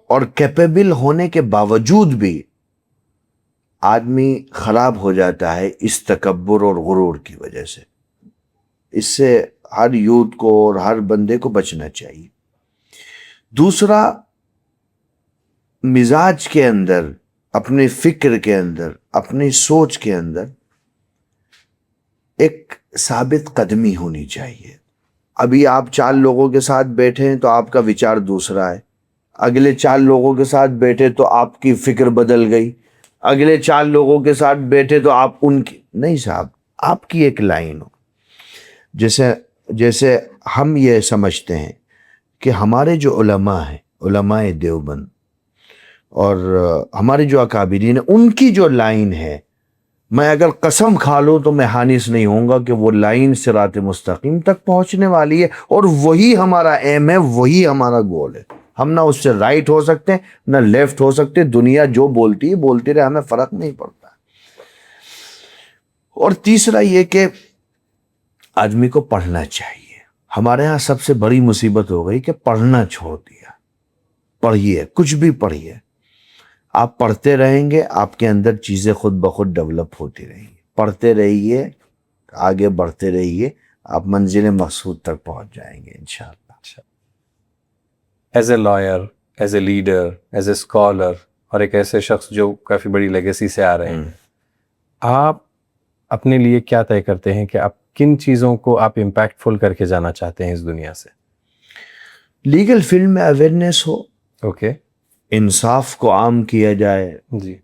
اور کیپیبل ہونے کے باوجود بھی آدمی خراب ہو جاتا ہے اس تکبر اور غرور کی وجہ سے. اس سے ہر یوتھ کو اور ہر بندے کو بچنا چاہیے. دوسرا، مزاج کے اندر، اپنے فکر کے اندر، اپنی سوچ کے اندر ایک ثابت قدمی ہونی چاہیے. ابھی آپ 4 لوگوں کے ساتھ بیٹھے ہیں تو آپ کا وچار دوسرا ہے، اگلے 4 لوگوں کے ساتھ بیٹھے تو آپ کی فکر بدل گئی، اگلے 4 لوگوں کے ساتھ بیٹھے تو آپ ان کی نہیں. صاحب، آپ کی ایک لائن ہو. جیسے ہم یہ سمجھتے ہیں کہ ہمارے جو علماء ہیں، علماء دیوبند اور ہمارے جو اکابرین ہیں، ان کی جو لائن ہے، میں اگر قسم کھا لوں تو میں حانث نہیں ہوں گا کہ وہ لائن صراط مستقیم تک پہنچنے والی ہے، اور وہی ہمارا ایم ہے، وہی ہمارا گول ہے. ہم نہ اس سے رائٹ ہو سکتے نہ لیفٹ ہو سکتے. دنیا جو بولتی ہے بولتی رہے، ہمیں فرق نہیں پڑتا. اور تیسرا یہ کہ آدمی کو پڑھنا چاہیے. ہمارے ہاں سب سے بڑی مصیبت ہو گئی کہ پڑھنا چھوڑ دیا. پڑھیے، کچھ بھی پڑھیے. آپ پڑھتے رہیں گے، آپ کے اندر چیزیں خود بخود ڈیولپ ہوتی رہیں گی. پڑھتے رہیے، آگے بڑھتے رہیے، آپ منزل مقصود تک پہنچ جائیں گے انشاءاللہ. As a lawyer, as a leader, as a scholar, اور ایک ایسے شخص جو کافی بڑی لیگیسی سے آ رہے ہیں، آپ اپنے لیے کیا طے کرتے ہیں کہ آپ کن چیزوں کو آپ امپیکٹ فل کر کے جانا چاہتے ہیں اس دنیا سے؟ لیگل فیلڈ میں اویئرنیس ہو، اوکے، انصاف کو عام کیا جائے. جی.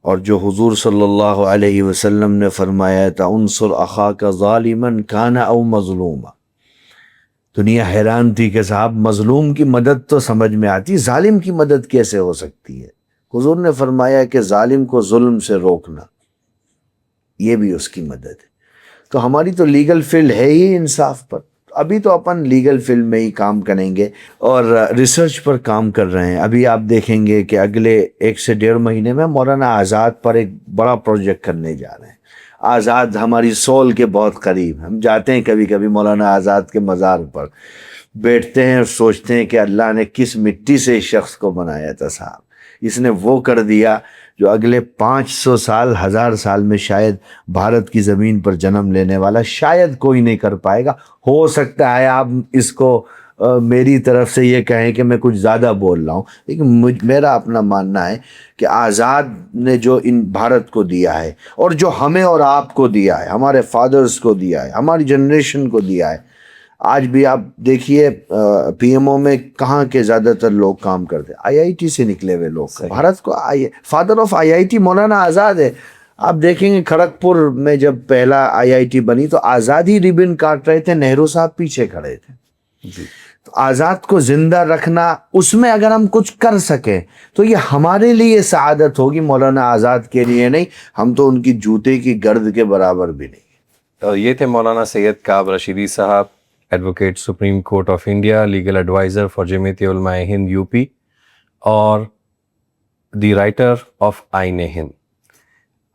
اور جو حضور صلی اللہ علیہ وسلم نے فرمایا تھا، انصر اخاک ظالما کان او مظلوما. دنیا حیران تھی کہ صاحب مظلوم کی مدد تو سمجھ میں آتی، ظالم کی مدد کیسے ہو سکتی ہے؟ حضور نے فرمایا کہ ظالم کو ظلم سے روکنا یہ بھی اس کی مدد ہے. تو ہماری تو لیگل فیلڈ ہے ہی انصاف پر. ابھی تو اپن لیگل فیلڈ میں ہی کام کریں گے اور ریسرچ پر کام کر رہے ہیں. ابھی آپ دیکھیں گے کہ اگلے 1 سے 1.5 مہینے میں مولانا آزاد پر ایک بڑا پروجیکٹ کرنے جا رہے ہیں. آزاد ہماری سول کے بہت قریب. ہم جاتے ہیں کبھی کبھی مولانا آزاد کے مزار پر، بیٹھتے ہیں اور سوچتے ہیں کہ اللہ نے کس مٹی سے اس شخص کو بنایا تھا صاحب. اس نے وہ کر دیا جو اگلے 500 سال 1000 سال میں شاید بھارت کی زمین پر جنم لینے والا شاید کوئی نہیں کر پائے گا. ہو سکتا ہے آپ اس کو میری طرف سے یہ کہیں کہ میں کچھ زیادہ بول رہا ہوں، لیکن میرا اپنا ماننا ہے کہ آزاد نے جو ان بھارت کو دیا ہے اور جو ہمیں اور آپ کو دیا ہے، ہمارے فادرز کو دیا ہے، ہماری جنریشن کو دیا ہے. آج بھی آپ دیکھیے پی ایم او میں کہاں کے زیادہ تر لوگ کام کرتے ہیں، آئی آئی ٹی سے نکلے ہوئے لوگ. بھارت کو father of I I T Maulana Azad ہے. آپ دیکھیں گے کھڑگپور میں جب پہلا آئی آئی ٹی بنی تو آزاد ہی ریبن کاٹ رہے تھے، نہرو صاحب پیچھے کھڑے تھے. تو آزاد کو زندہ رکھنا، اس میں اگر ہم کچھ کر سکیں تو یہ ہمارے لیے سعادت ہوگی، مولانا آزاد کے لیے نہیں. ہم تو ان کی جوتے کی گرد کے برابر بھی نہیں. اور یہ تھے مولانا سید کعب رشیدی صاحب، advocate Supreme Court of India, legal adviser for Jamiat Ulama Hind U P اور دی رائٹر آف آئین ہند.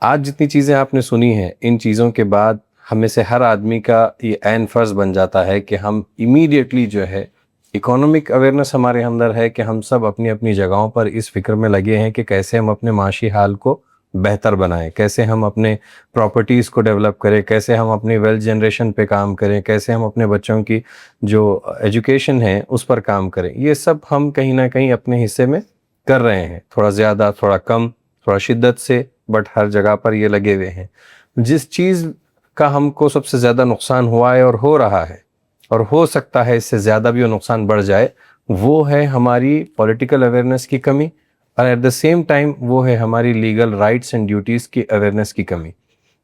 آج جتنی چیزیں آپ نے سنی ہیں، ان چیزوں کے بعد ہم میں سے ہر آدمی کا یہ عین فرض بن جاتا ہے کہ ہم امیڈیٹلی جو ہے اکانومک اویئرنیس ہمارے اندر ہے کہ ہم سب اپنی اپنی جگہوں پر اس فکر میں لگے ہیں کہ کیسے ہم اپنے معاشی حال کو بہتر بنائیں، کیسے ہم اپنے پراپرٹیز کو ڈیولپ کریں، کیسے ہم اپنی ویلتھ جنریشن پہ کام کریں، کیسے ہم اپنے بچوں کی جو ایجوکیشن ہے اس پر کام کریں. یہ سب ہم کہیں نہ کہیں اپنے حصے میں کر رہے ہیں، تھوڑا زیادہ تھوڑا کم تھوڑا شدت سے، بٹ ہر جگہ پر یہ لگے ہوئے ہیں. جس چیز کا ہم کو سب سے زیادہ نقصان ہوا ہے اور ہو رہا ہے اور ہو سکتا ہے اس سے زیادہ بھی وہ نقصان بڑھ جائے، وہ ہے ہماری پولیٹیکل اویئرنیس کی کمی، اور ایٹ دا سیم ٹائم وہ ہے ہماری لیگل رائٹس اینڈ ڈیوٹیز کی اویئرنیس کی کمی.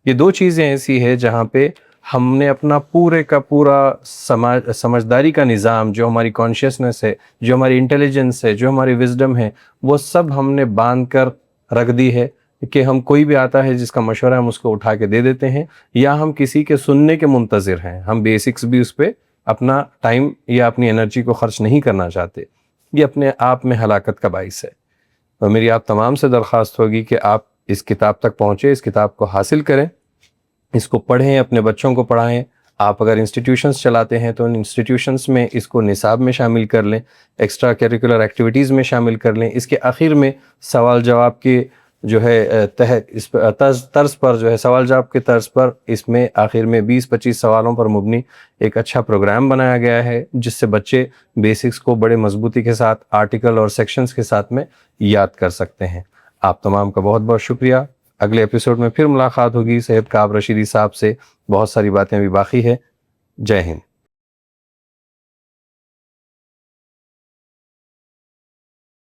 یہ دو چیزیں ایسی ہیں جہاں پہ ہم نے اپنا پورے کا پورا سمجھداری کا نظام، جو ہماری کانشیسنس ہے، جو ہماری انٹیلیجنس ہے، جو ہماری وزڈم ہے، وہ سب ہم نے باندھ کر رکھ دی ہے کہ ہم کوئی بھی آتا ہے جس کا مشورہ ہم اس کو اٹھا کے دے دیتے ہیں، یا ہم کسی کے سننے کے منتظر ہیں. ہم بیسکس بھی اس پہ اپنا ٹائم یا اپنی انرجی کو خرچ نہیں کرنا چاہتے. یہ اپنے آپ میں ہلاکت کا باعث ہے. اور میری آپ تمام سے درخواست ہوگی کہ آپ اس کتاب تک پہنچے، اس کتاب کو حاصل کریں، اس کو پڑھیں، اپنے بچوں کو پڑھائیں. آپ اگر انسٹیٹیوشنز چلاتے ہیں تو ان انسٹیٹیوشنز میں اس کو نصاب میں شامل کر لیں، ایکسٹرا کریکولر ایکٹیویٹیز میں شامل کر لیں. اس کے آخر میں سوال جواب کے جو ہے اس طرز پر جو ہے سوال جواب کے طرز پر اس میں آخر میں 20-25 سوالوں پر مبنی ایک اچھا پروگرام بنایا گیا ہے، جس سے بچے بیسکس کو بڑے مضبوطی کے ساتھ آرٹیکل اور سیکشنز کے ساتھ میں یاد کر سکتے ہیں. آپ تمام کا بہت بہت شکریہ. اگلے ایپیسوڈ میں پھر ملاقات ہوگی سید کعب رشیدی صاحب سے. بہت ساری باتیں ابھی باقی ہے. جے ہند.